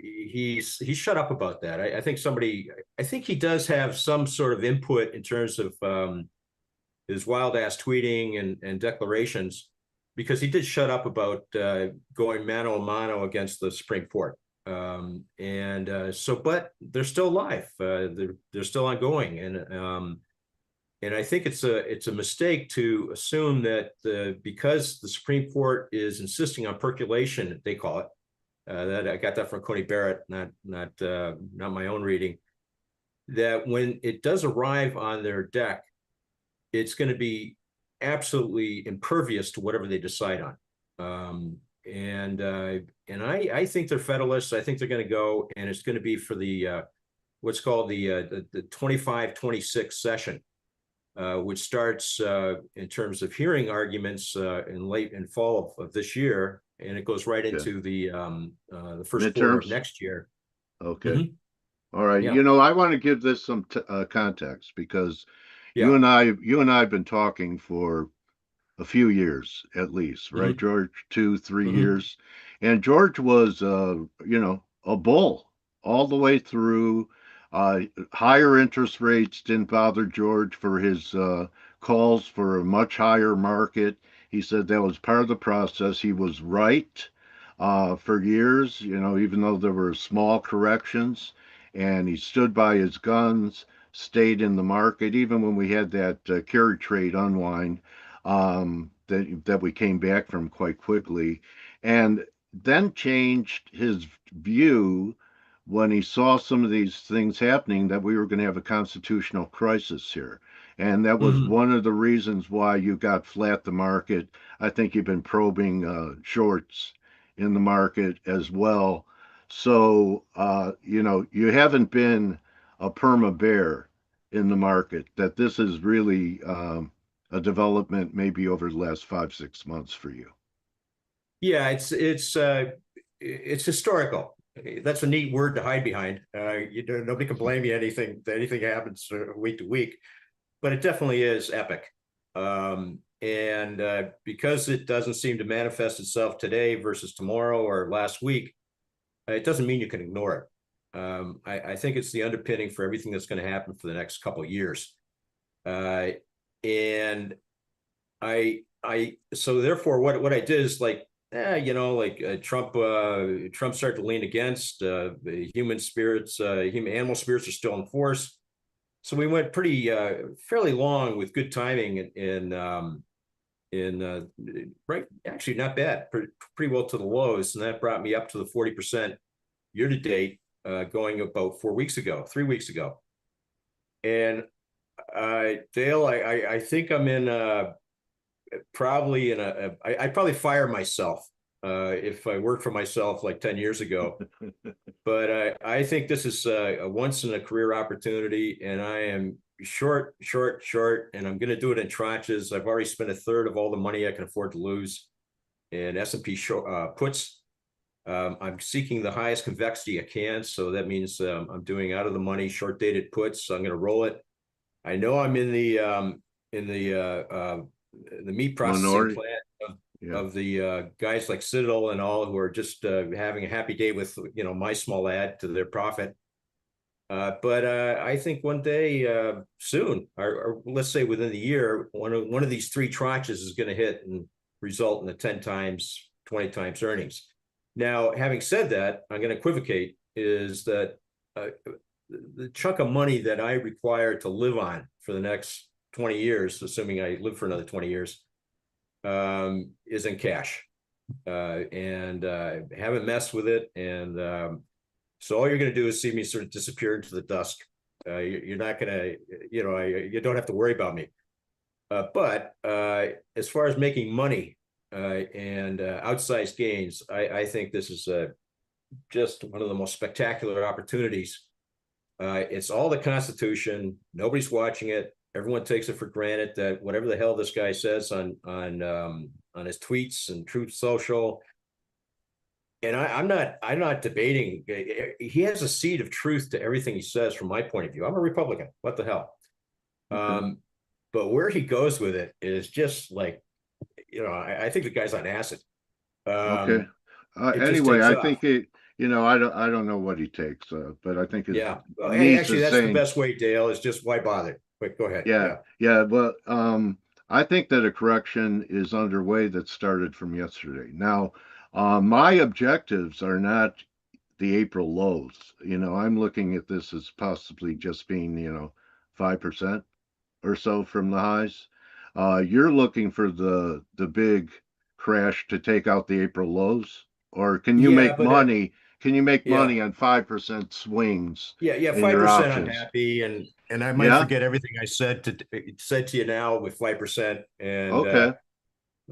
he's shut up about that. I think he does have some sort of input in terms of his wild ass tweeting and declarations, because he did shut up about going mano a mano against the Supreme Court. But they're still alive. They're still ongoing, and I think it's a mistake to assume that because the Supreme Court is insisting on percolation, they call it. That I got that from Coney Barrett, not my own reading. That when it does arrive on their deck, it's going to be absolutely impervious to whatever they decide on. And I think they're Federalists. I think they're going to go, and it's going to be for the what's called the 25-26 session, which starts in terms of hearing arguments in fall of this year, and it goes right into the first quarter of next year. Okay. Mm-hmm. All right. Yeah. I want to give this some context, because you and I have been talking for a few years at least, right, George? 2-3 years. And George was, a bull all the way through. Higher interest rates didn't bother George for his calls for a much higher market. He said that was part of the process. He was right for years, even though there were small corrections, and he stood by his guns, stayed in the market, even when we had that carry trade unwind that we came back from quite quickly, and then changed his view when he saw some of these things happening, that we were going to have a constitutional crisis here. And that was one of the reasons why you got flat the market. I think you've been probing shorts in the market as well. So, you haven't been a perma bear in the market, that this is really a development maybe over the last 5-6 months for you. Yeah, it's historical. That's a neat word to hide behind. Nobody can blame you anything happens week to week, but it definitely is epic. And because it doesn't seem to manifest itself today versus tomorrow or last week, it doesn't mean you can ignore it. I think it's the underpinning for everything that's going to happen for the next couple of years. And so therefore what I did is Trump started to lean against animal spirits are still in force. So we went fairly long with good timing right, actually not bad, pretty well to the lows, and that brought me up to the 40% year to date, going about 3 weeks ago. And Dale, I think I'm in I'd probably fire myself if I worked for myself like 10 years ago. But I think this is a once in a career opportunity, and I am short, and I'm going to do it in tranches. I've already spent a third of all the money I can afford to lose in S&P puts. I'm seeking the highest convexity I can, so that means I'm doing out of the money short dated puts. So I'm going to roll it. I know I'm in the meat processing plant of the guys like Citadel and all, who are just having a happy day with my small add to their profit. But I think one day soon, or let's say within the year, one of these 3 tranches is going to hit and result in the 10 times, 20 times earnings. Now, having said that, I'm going to equivocate, is that the chunk of money that I require to live on for the next 20 years, assuming I live for another 20 years, is in cash. And haven't messed with it. And so all you're going to do is see me sort of disappear into the dusk. You're not going to, you don't have to worry about me. But as far as making money and outsized gains, I think this is just one of the most spectacular opportunities. It's all the Constitution. Nobody's watching it. Everyone takes it for granted that whatever the hell this guy says on his tweets and Truth Social, and I'm not debating. He has a seed of truth to everything he says from my point of view. I'm a Republican. What the hell? Okay. But where he goes with it is just like, I think the guy's on acid. Okay. It just Anyway, takes I off. think I don't know what he takes, but I think his Yeah. Well, niece actually, is that's the saying, best way, Dale, is just why bother? But go ahead. yeah, Yeah. yeah. But I think that a correction is underway that started from yesterday. Now, my objectives are not the April lows. I'm looking at this as possibly just being, 5% or so from the highs. You're looking for the big crash to take out the April lows, or can you Yeah, make but money? Can you make yeah. money on 5% swings Yeah, in your 5% I'm options? happy, and I might Yeah. forget everything I said to you now with 5%, and Okay.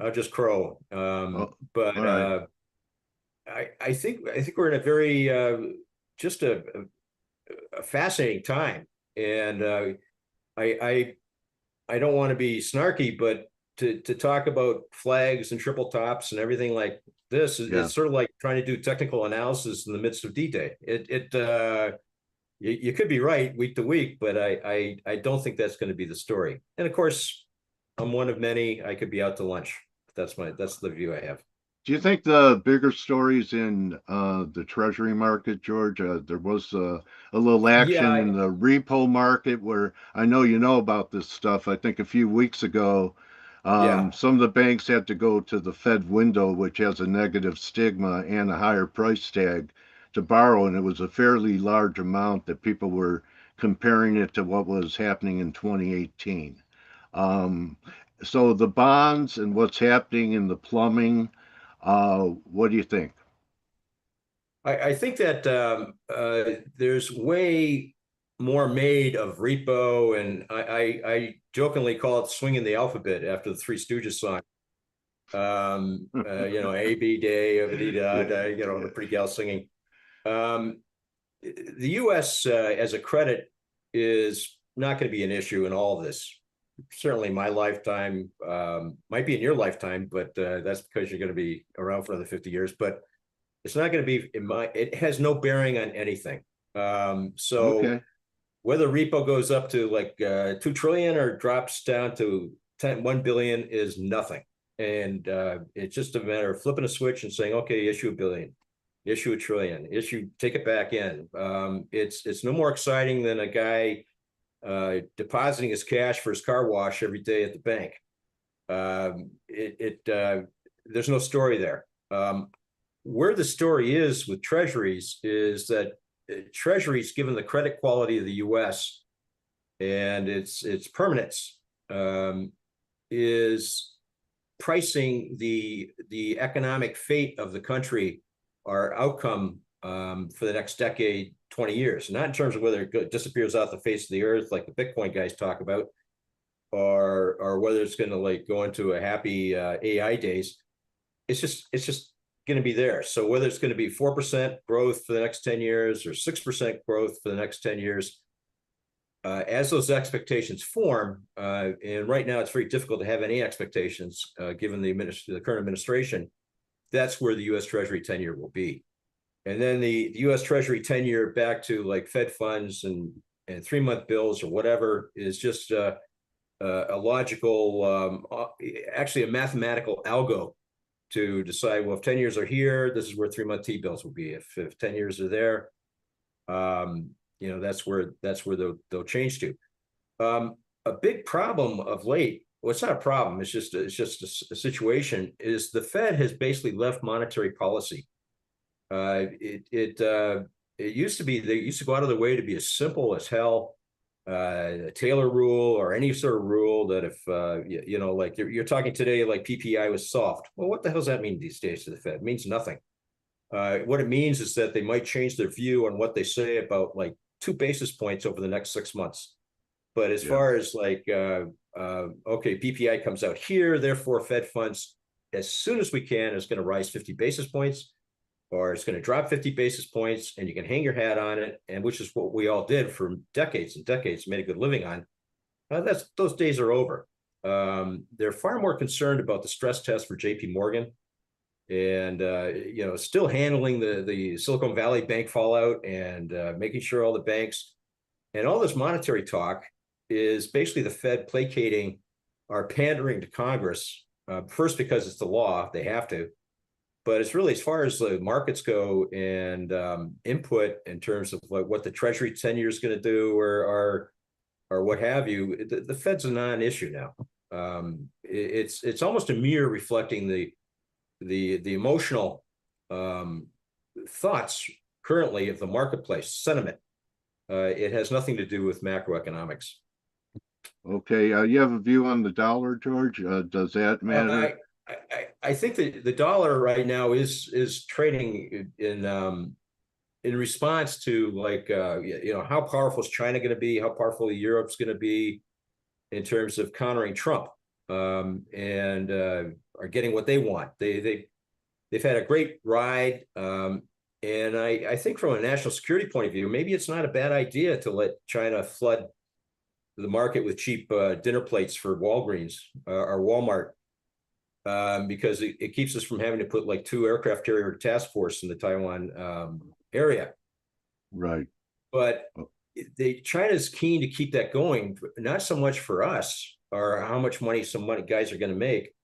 I'll just crow. Oh, But all right. I think we're in a very just a fascinating time, and I I don't want to be snarky, but to talk about flags and triple tops and everything like this is Yeah. it's sort of like trying to do technical analysis in the midst of D-Day. You could be right week to week, but I don't think that's going to be the story. And of course, I'm one of many. I could be out to lunch. That's the view I have. Do you think the bigger stories in the Treasury market, George? There was a little action Yeah, in the repo market where I know you know about this stuff. I think a few weeks ago, yeah. some of the banks had to go to the Fed window, which has a negative stigma and a higher price tag, to borrow, and it was a fairly large amount that people were comparing it to what was happening in 2018. Um, so the bonds and what's happening in the plumbing. What do you think? I think that there's way more made of repo, and I jokingly call it swinging the alphabet after the Three Stooges song. A B day, Yeah, the pretty gal singing. Um, the U.S. As a credit is not going to be an issue in all of this. Certainly, my lifetime might be in your lifetime, but that's because you're going to be around for another 50 years. But it's not going to be it has no bearing on anything. So okay. whether repo goes up to like 2 trillion or drops down to 1 billion is nothing. And it's just a matter of flipping a switch and saying, okay, issue a billion, issue a trillion, take it back in. It's no more exciting than a guy depositing his cash for his car wash every day at the bank. There's no story there. Where the story is with treasuries is that treasuries, given the credit quality of the U.S. and its permanence, is pricing the economic fate of the country, our outcome for the next decade, 20 years, not in terms of whether it disappears off the face of the earth like the Bitcoin guys talk about, or whether it's going to like go into a happy AI days. It's just going to be there. So whether it's going to be 4% growth for the next 10 years or 6% growth for the next 10 years, as those expectations form, and right now it's very difficult to have any expectations given the current administration, that's where the U.S. Treasury 10-year will be. And then the U.S. Treasury 10-year back to like Fed funds and 3-month bills or whatever is just a logical, actually a mathematical algo to decide, well, if 10 years are here, this is where 3-month T-bills will be. If 10 years are there, that's where they'll change to. A big problem of late, well, it's not a problem, it's just a situation, is the Fed has basically left monetary policy. It used to be, they used to go out of their way to be as simple as hell, a Taylor rule or any sort of rule that if like you're talking today, like PPI was soft. Well, what the hell does that mean these days to the Fed? It means nothing. What it means is that they might change their view on what they say about like 2 basis points over the next 6 months. But as Yeah. far as like, okay, PPI comes out here, therefore Fed funds, as soon as we can, is going to rise 50 basis points, or it's going to drop 50 basis points, and you can hang your hat on it, and which is what we all did for decades and decades, made a good living on. Those days are over. They're far more concerned about the stress test for JP Morgan and still handling the Silicon Valley bank fallout and making sure all the banks and all this monetary talk is basically the Fed placating or pandering to Congress. First, because it's the law, they have to. But it's really, as far as the markets go and input in terms of what the Treasury 10 years is going to do or what have you, the Fed's a non-issue now. It's almost a mirror reflecting the emotional thoughts currently of the marketplace sentiment. It has nothing to do with macroeconomics. Okay, you have a view on the dollar, George? Does that matter? I think that the dollar right now is trading in response to how powerful is China going to be, how powerful Europe's going to be in terms of countering Trump, and are getting what they want. They've had a great ride, and I think from a national security point of view, maybe it's not a bad idea to let China flood the market with cheap dinner plates for Walgreens or Walmart. Because it keeps us from having to put like 2 aircraft carrier task force in the Taiwan area. Right. But China's keen to keep that going, not so much for us or how much money guys are going to make,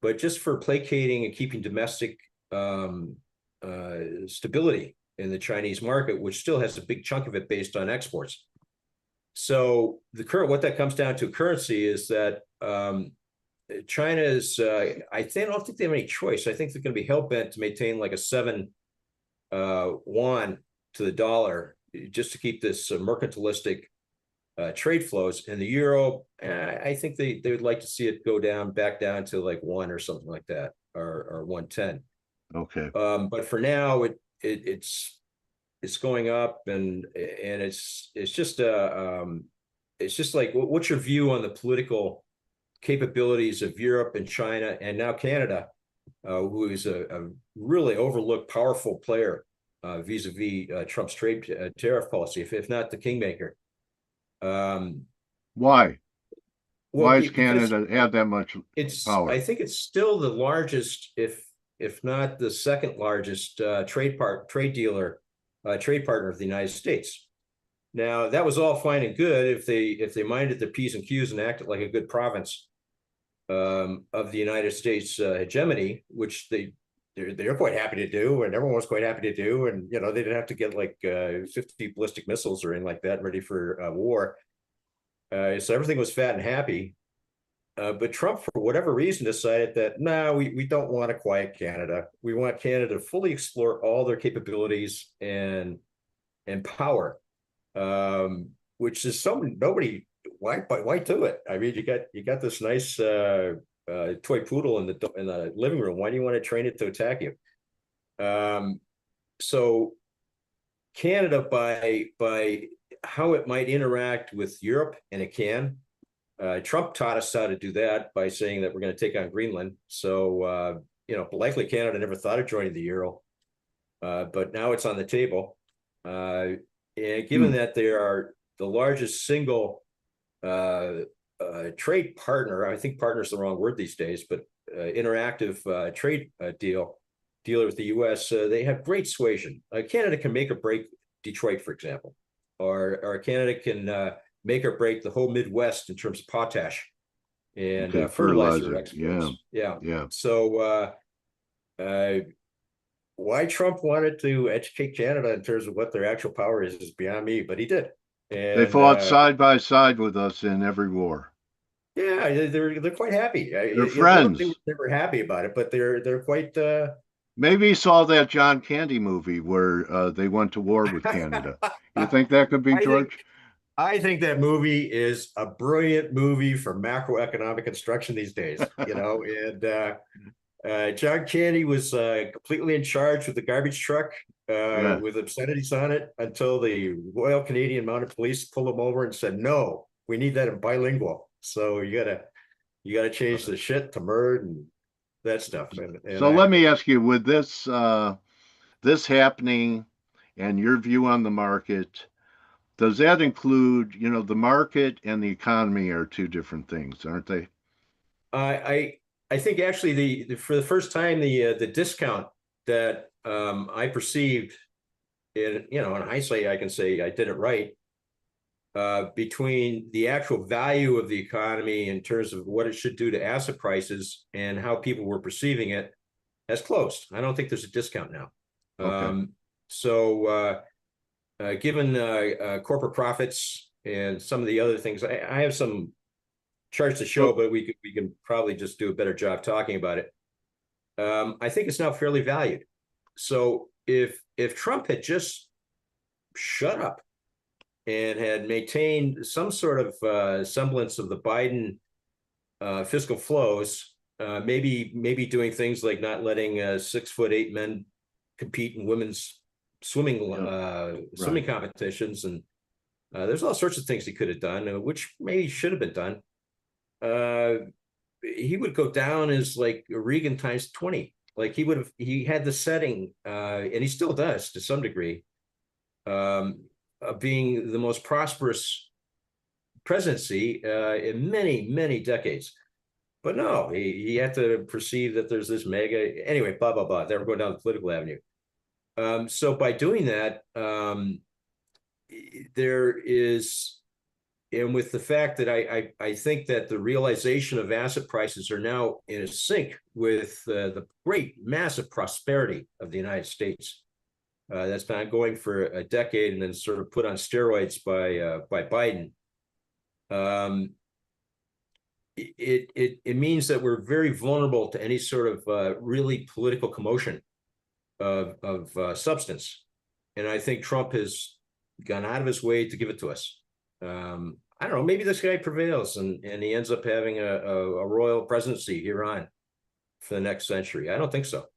but just for placating and keeping domestic stability in the Chinese market, which still has a big chunk of it based on exports. So what that comes down to currency is that China is, I don't think they have any choice. I think they're going to be hell-bent to maintain like a 7 yuan to the dollar just to keep this mercantilistic trade flows. And the euro, I think they would like to see it go back down to like 1 or something like that, or 110. Okay. But for now, it's going up, and it's just like, what's your view on the political capabilities of Europe and China and now Canada, who is a really overlooked, powerful player vis-a-vis Trump's trade tariff policy, if not the kingmaker. Why? Well, why does Canada have that much power? I think it's still the largest, if not the second largest trade partner of the United States. Now, that was all fine and good if they minded their P's and Q's and acted like a good province of the United States hegemony, which they're quite happy to do, and everyone was quite happy to do, and they didn't have to get like 50 ballistic missiles or anything like that ready for war. So everything was fat and happy. But Trump, for whatever reason, decided that we don't want to quiet Canada. We want Canada to fully explore all their capabilities and power, which is nobody. Why do it? I mean, you got this nice toy poodle in the living room. Why do you want to train it to attack you? So Canada, by how it might interact with Europe, and it can. Trump taught us how to do that by saying that we're going to take on Greenland. So likely Canada never thought of joining the euro, but now it's on the table. And given that they are the largest single trade partner, I think partner is the wrong word these days, but interactive trade dealer with the U.S., they have great suasion. Canada can make or break Detroit, for example, or Canada can make or break the whole Midwest in terms of potash and fertilizer exports. Yeah. So why Trump wanted to educate Canada in terms of what their actual power is beyond me, but he did. And they fought side by side with us in every war. Yeah, they're quite happy. They're friends. They were happy about it, but they're quite. Maybe you saw that John Candy movie where they went to war with Canada. You think that could be, George? I think that movie is a brilliant movie for macroeconomic instruction these days. And John Candy was completely in charge with the garbage truck with obscenities on it until the Royal Canadian Mounted Police pulled him over and said, "No, we need that in bilingual. So you gotta change the shit to murd and that stuff." So let me ask you, with this happening and your view on the market, does that include, the market and the economy are two different things, aren't they? I I think actually for the first time the discount that I perceived in hindsight I can say I did it right between the actual value of the economy in terms of what it should do to asset prices and how people were perceiving it has closed. I don't think there's a discount now. Okay. So given corporate profits and some of the other things, I have some charts to show, but we can probably just do a better job talking about it. I think it's now fairly valued. So if Trump had just shut up and had maintained some sort of semblance of the Biden fiscal flows, maybe doing things like not letting 6'8" men compete in women's swimming swimming competitions, and there's all sorts of things he could have done, which maybe should have been done. He would go down as like Reagan times 20. Like he had the setting, and he still does to some degree, of being the most prosperous presidency in many, many decades. But no, he had to perceive that there's this mega, anyway, blah, blah, blah. They were going down the political avenue. So by doing that, there is, and with the fact that I think that the realization of asset prices are now in sync with the great massive prosperity of the United States that's been ongoing for a decade and then sort of put on steroids by Biden. It means that we're very vulnerable to any sort of really political commotion of substance, and I think Trump has gone out of his way to give it to us. I don't know, maybe this guy prevails and he ends up having a royal presidency here on for the next century. I don't think so.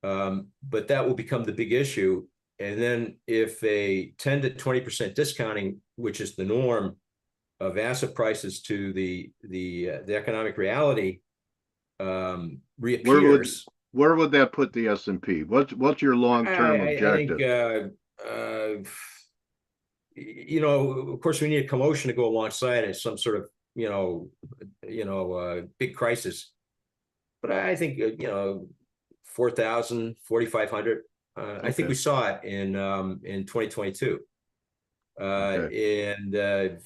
But that will become the big issue. And then if a 10 to 20% discounting, which is the norm of asset prices to the economic reality, reappears. Where would that put the S&P? What's your long-term objective? I think, of course, we need a commotion to go alongside it, some sort of, big crisis. But I think, 4,000, 4,500. I think we saw it in 2022. And, a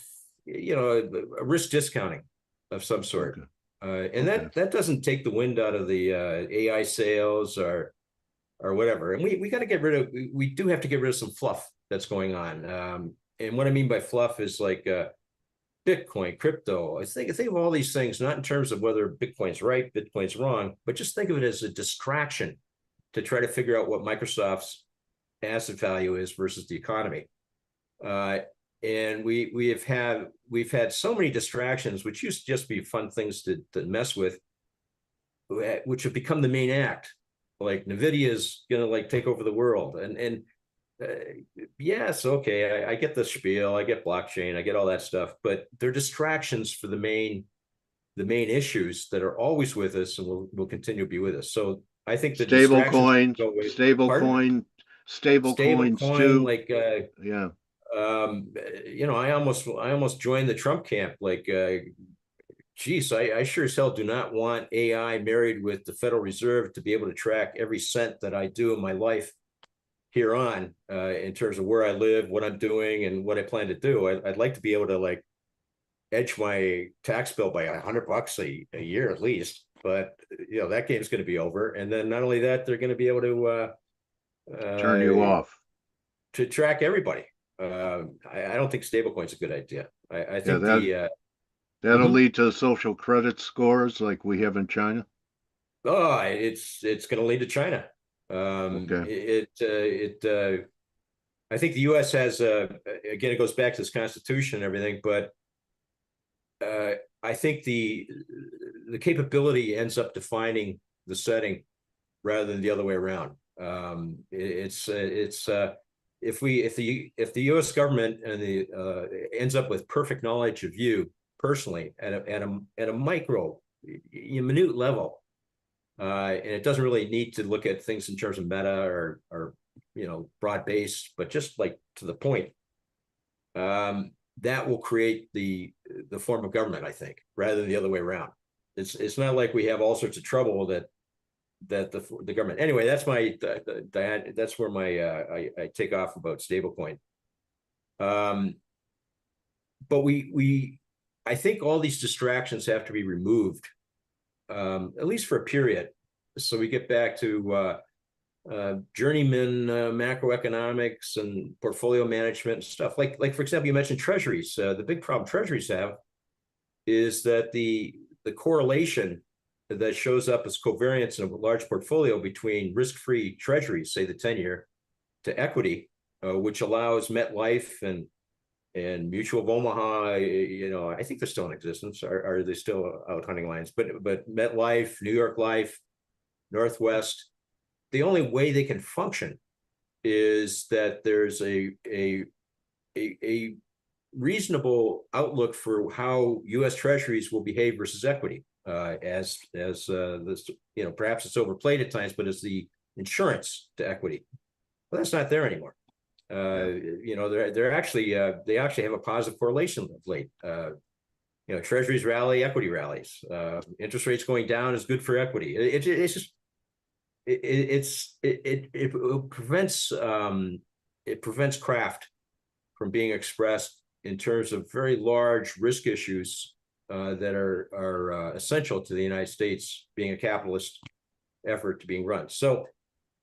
risk discounting of some sort. And that doesn't take the wind out of the AI sales or whatever. And we got to get rid of, we do have to get rid of some fluff that's going on. And what I mean by fluff is like Bitcoin, crypto. I think of all these things, not in terms of whether Bitcoin's right, Bitcoin's wrong, but just think of it as a distraction to try to figure out what Microsoft's asset value is versus the economy. And we've had so many distractions, which used to just be fun things to mess with, which have become the main act. Like NVIDIA is going to like take over the world, and yes, okay, I get the spiel, I get blockchain, I get all that stuff, but they're distractions for the main issues that are always with us and will continue to be with us. So I think the stable coins too. Like yeah. I almost joined the Trump camp. Like, geez, I sure as hell do not want AI married with the Federal Reserve to be able to track every cent that I do in my life here on, in terms of where I live, what I'm doing, and what I plan to do. I'd like to be able to like edge my tax bill by $100 a year at least. But that game's going to be over. And then not only that, they're going to be able to turn you off to track everybody. I don't think stablecoin's a good idea. I think that'll lead to social credit scores like we have in China. Oh, it's going to lead to China. I think the U.S. has again, it goes back to this Constitution and everything, but I think the capability ends up defining the setting rather than the other way around. If the U.S. government and ends up with perfect knowledge of you personally at a micro, minute level, and it doesn't really need to look at things in terms of meta or broad base, but just like to the point, that will create the form of government, I think, rather than the other way around. It's not like we have all sorts of trouble that the government. Anyway, that's that's where my I take off about stablecoin. But I think all these distractions have to be removed, at least for a period, so we get back to journeyman macroeconomics and portfolio management stuff. Like for example, you mentioned treasuries. The big problem treasuries have is that the correlation that shows up as covariance in a large portfolio between risk-free treasuries, say the 10-year, to equity, which allows MetLife and Mutual of Omaha, I think they're still in existence. Are they still out hunting lines? But MetLife, New York Life, Northwest, the only way they can function is that there's a reasonable outlook for how U.S. Treasuries will behave versus equity, as this, perhaps it's overplayed at times, but it's the insurance to equity. Well, that's not there anymore. They're actually they actually have a positive correlation of late. Treasuries rally, equity rallies. Interest rates going down is good for equity. It's just it prevents craft from being expressed in terms of very large risk issues that are essential to the United States being a capitalist effort to being run. So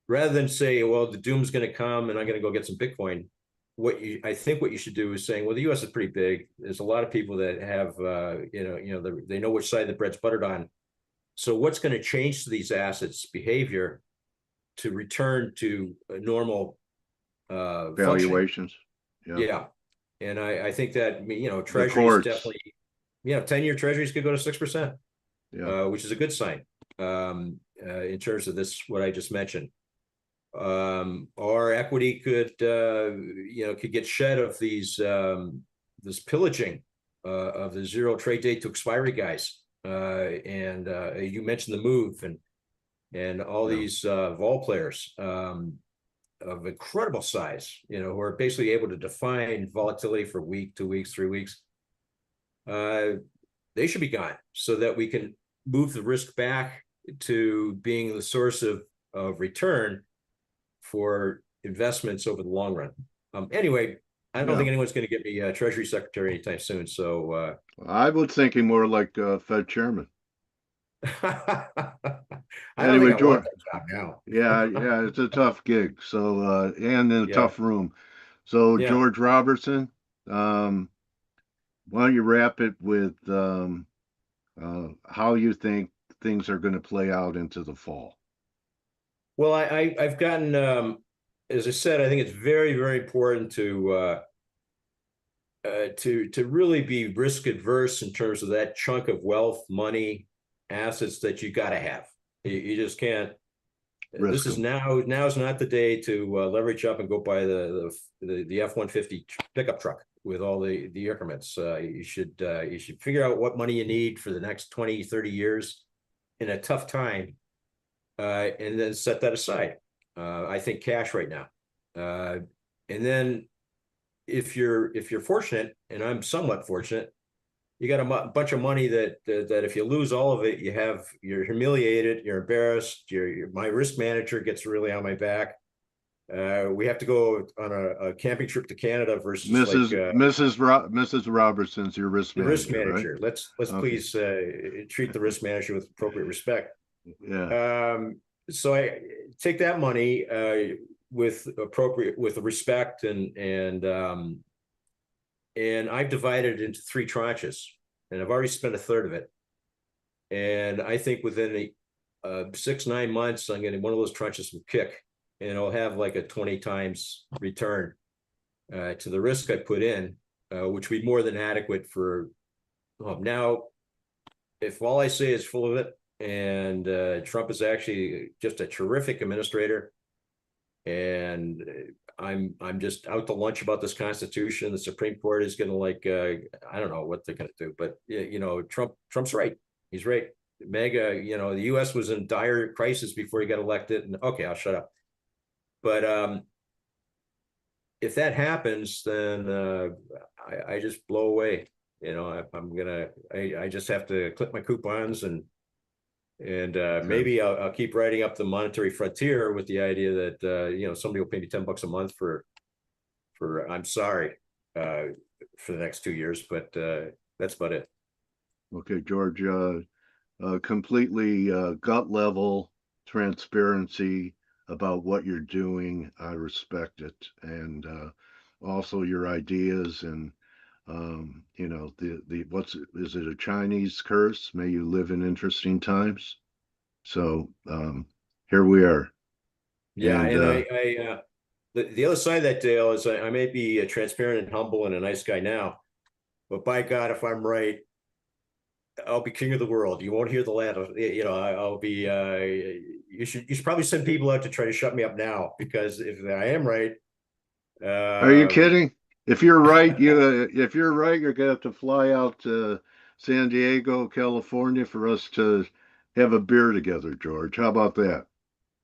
rather than say, well, the doom's going to come and I'm going to go get some Bitcoin, I think what you should do is saying, well, the U.S. is pretty big. There's a lot of people that have, they know which side the bread's buttered on. So what's going to change to these assets' behavior to return to a normal valuations? Yeah. And I think that, treasuries definitely, 10-year treasuries could go to 6%, which is a good sign in terms of this, what I just mentioned. Our equity could get shed of this pillaging of the zero trade date to expiry guys. And you mentioned the move and all these vol players of incredible size, who are basically able to define volatility for a week, 2 weeks, 3 weeks. They should be gone so that we can move the risk back to being the source of return for investments over the long run. Anyway, I don't think anyone's going to get me Treasury Secretary anytime soon. So I was thinking more like Fed Chairman. I don't Anyway, think I want that job now. yeah, it's a tough gig. So and in a tough room. So George Robertson, why don't you wrap it with how you think things are going to play out into the fall? Well, I've gotten, as I said, I think it's very, very important to really be risk adverse in terms of that chunk of wealth, money, assets that you got to have. You just can't. This is now's not the day to leverage up and go buy the F-150 pickup truck with all the increments. You should figure out what money you need for the next 20, 30 years in a tough time. And then set that aside. I think cash right now. And then if you're fortunate, and I'm somewhat fortunate, you got a bunch of money that if you lose all of it, you're humiliated, you're embarrassed. My risk manager gets really on my back. We have to go on a camping trip to Canada versus Mrs. Robertson's your risk manager. Risk manager. Right? Let's please treat the risk manager with appropriate respect. Yeah. So I take that money with respect and I've divided it into 3 tranches, and I've already spent a third of it. And I think within 6-9 months, I'm getting one of those tranches will kick, and I'll have like a 20 times return to the risk I put in, which would be more than adequate for now. If all I say is full of it, and Trump is actually just a terrific administrator, and I'm just out to lunch about this Constitution. The Supreme Court is going to I don't know what they're going to do, but Trump's right. He's right. MAGA, the U.S. was in dire crisis before he got elected. And okay, I'll shut up. But if that happens, then I just blow away. I just have to clip my coupons and Okay. maybe I'll keep writing up the monetary frontier with the idea that somebody will pay me $10 a month for I'm sorry for the next 2 years, but that's about it. Okay, George, completely gut level transparency about what you're doing. I respect it. And also your ideas and is it a Chinese curse? May you live in interesting times. So here we are. Yeah, And and the other side of that, Dale, is I may be transparent and humble and a nice guy now, but by God, if I'm right, I'll be king of the world. You won't hear the land of, I'll be, you should probably send people out to try to shut me up now, because if I am right, are you kidding? If you're right, you're gonna have to fly out to San Diego, California for us to have a beer together, George. How about that?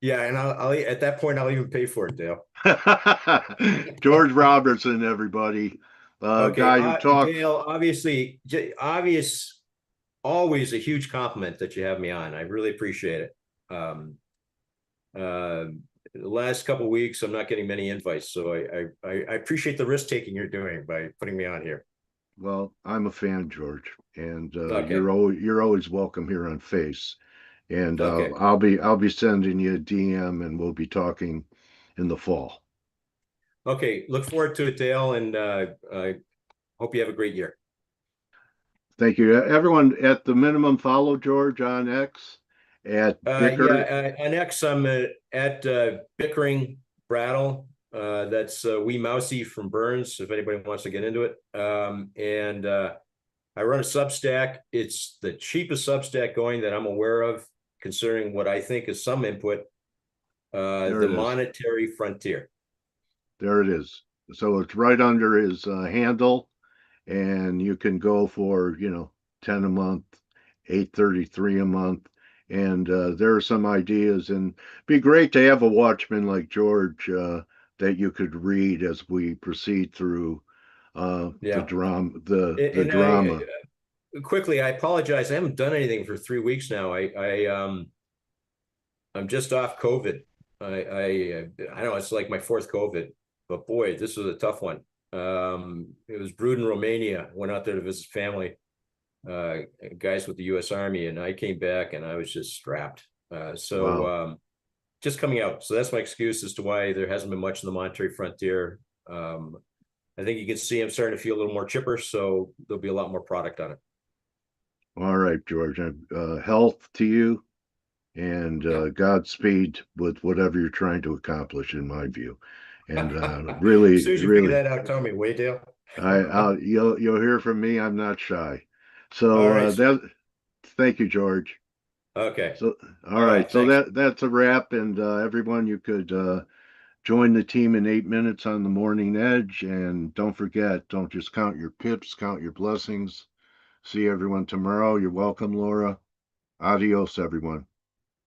yeah, and I'll at that point, I'll even pay for it, Dale. George Robertson, everybody. Okay, Guy who talks. Dale, obviously, always a huge compliment that you have me on. I really appreciate it. The last couple of weeks, I'm not getting many invites, so I appreciate the risk taking you're doing by putting me on here. Well, I'm a fan, George, and Okay. you're always welcome here on Face. And Okay. I'll be sending you a DM, and we'll be talking in the fall. Okay, look forward to it, Dale, and I hope you have a great year. Thank you, everyone. At the minimum, follow George on X at Bicker. On X, I'm at Bickering Brattle. That's Wee Mousy from Burns, if anybody wants to get into it. And I run a Substack. It's the cheapest Substack going that I'm aware of, considering what I think is some input. The Monetary Frontier. There it is. So it's right under his handle, and you can go for 10 a month, 8.33 a month, and there are some ideas, and be great to have a watchman like George that you could read as we proceed through the drama. The drama. Quickly, I apologize. I haven't done anything for 3 weeks now. I'm just off COVID. I know it's like my fourth COVID, but boy, this was a tough one. It was brewed in Romania. Went out there to visit family, guys with the U.S. Army, and I came back and I was just strapped. Wow. Just coming out. So that's my excuse as to why there hasn't been much in the monetary frontier. I think you can see I'm starting to feel a little more chipper, so there'll be a lot more product on it. All right, George. Health to you, and Godspeed with whatever you're trying to accomplish, in my view. And really, as soon as you figure that out, tell me, will you, Dale? you'll hear from me. I'm not shy. So thank you, George. Okay. So all right. So that's a wrap. And everyone, you could join the team in 8 minutes on the Morning Edge. And don't forget, don't just count your pips, count your blessings. See everyone tomorrow. You're welcome, Laura. Adios, everyone.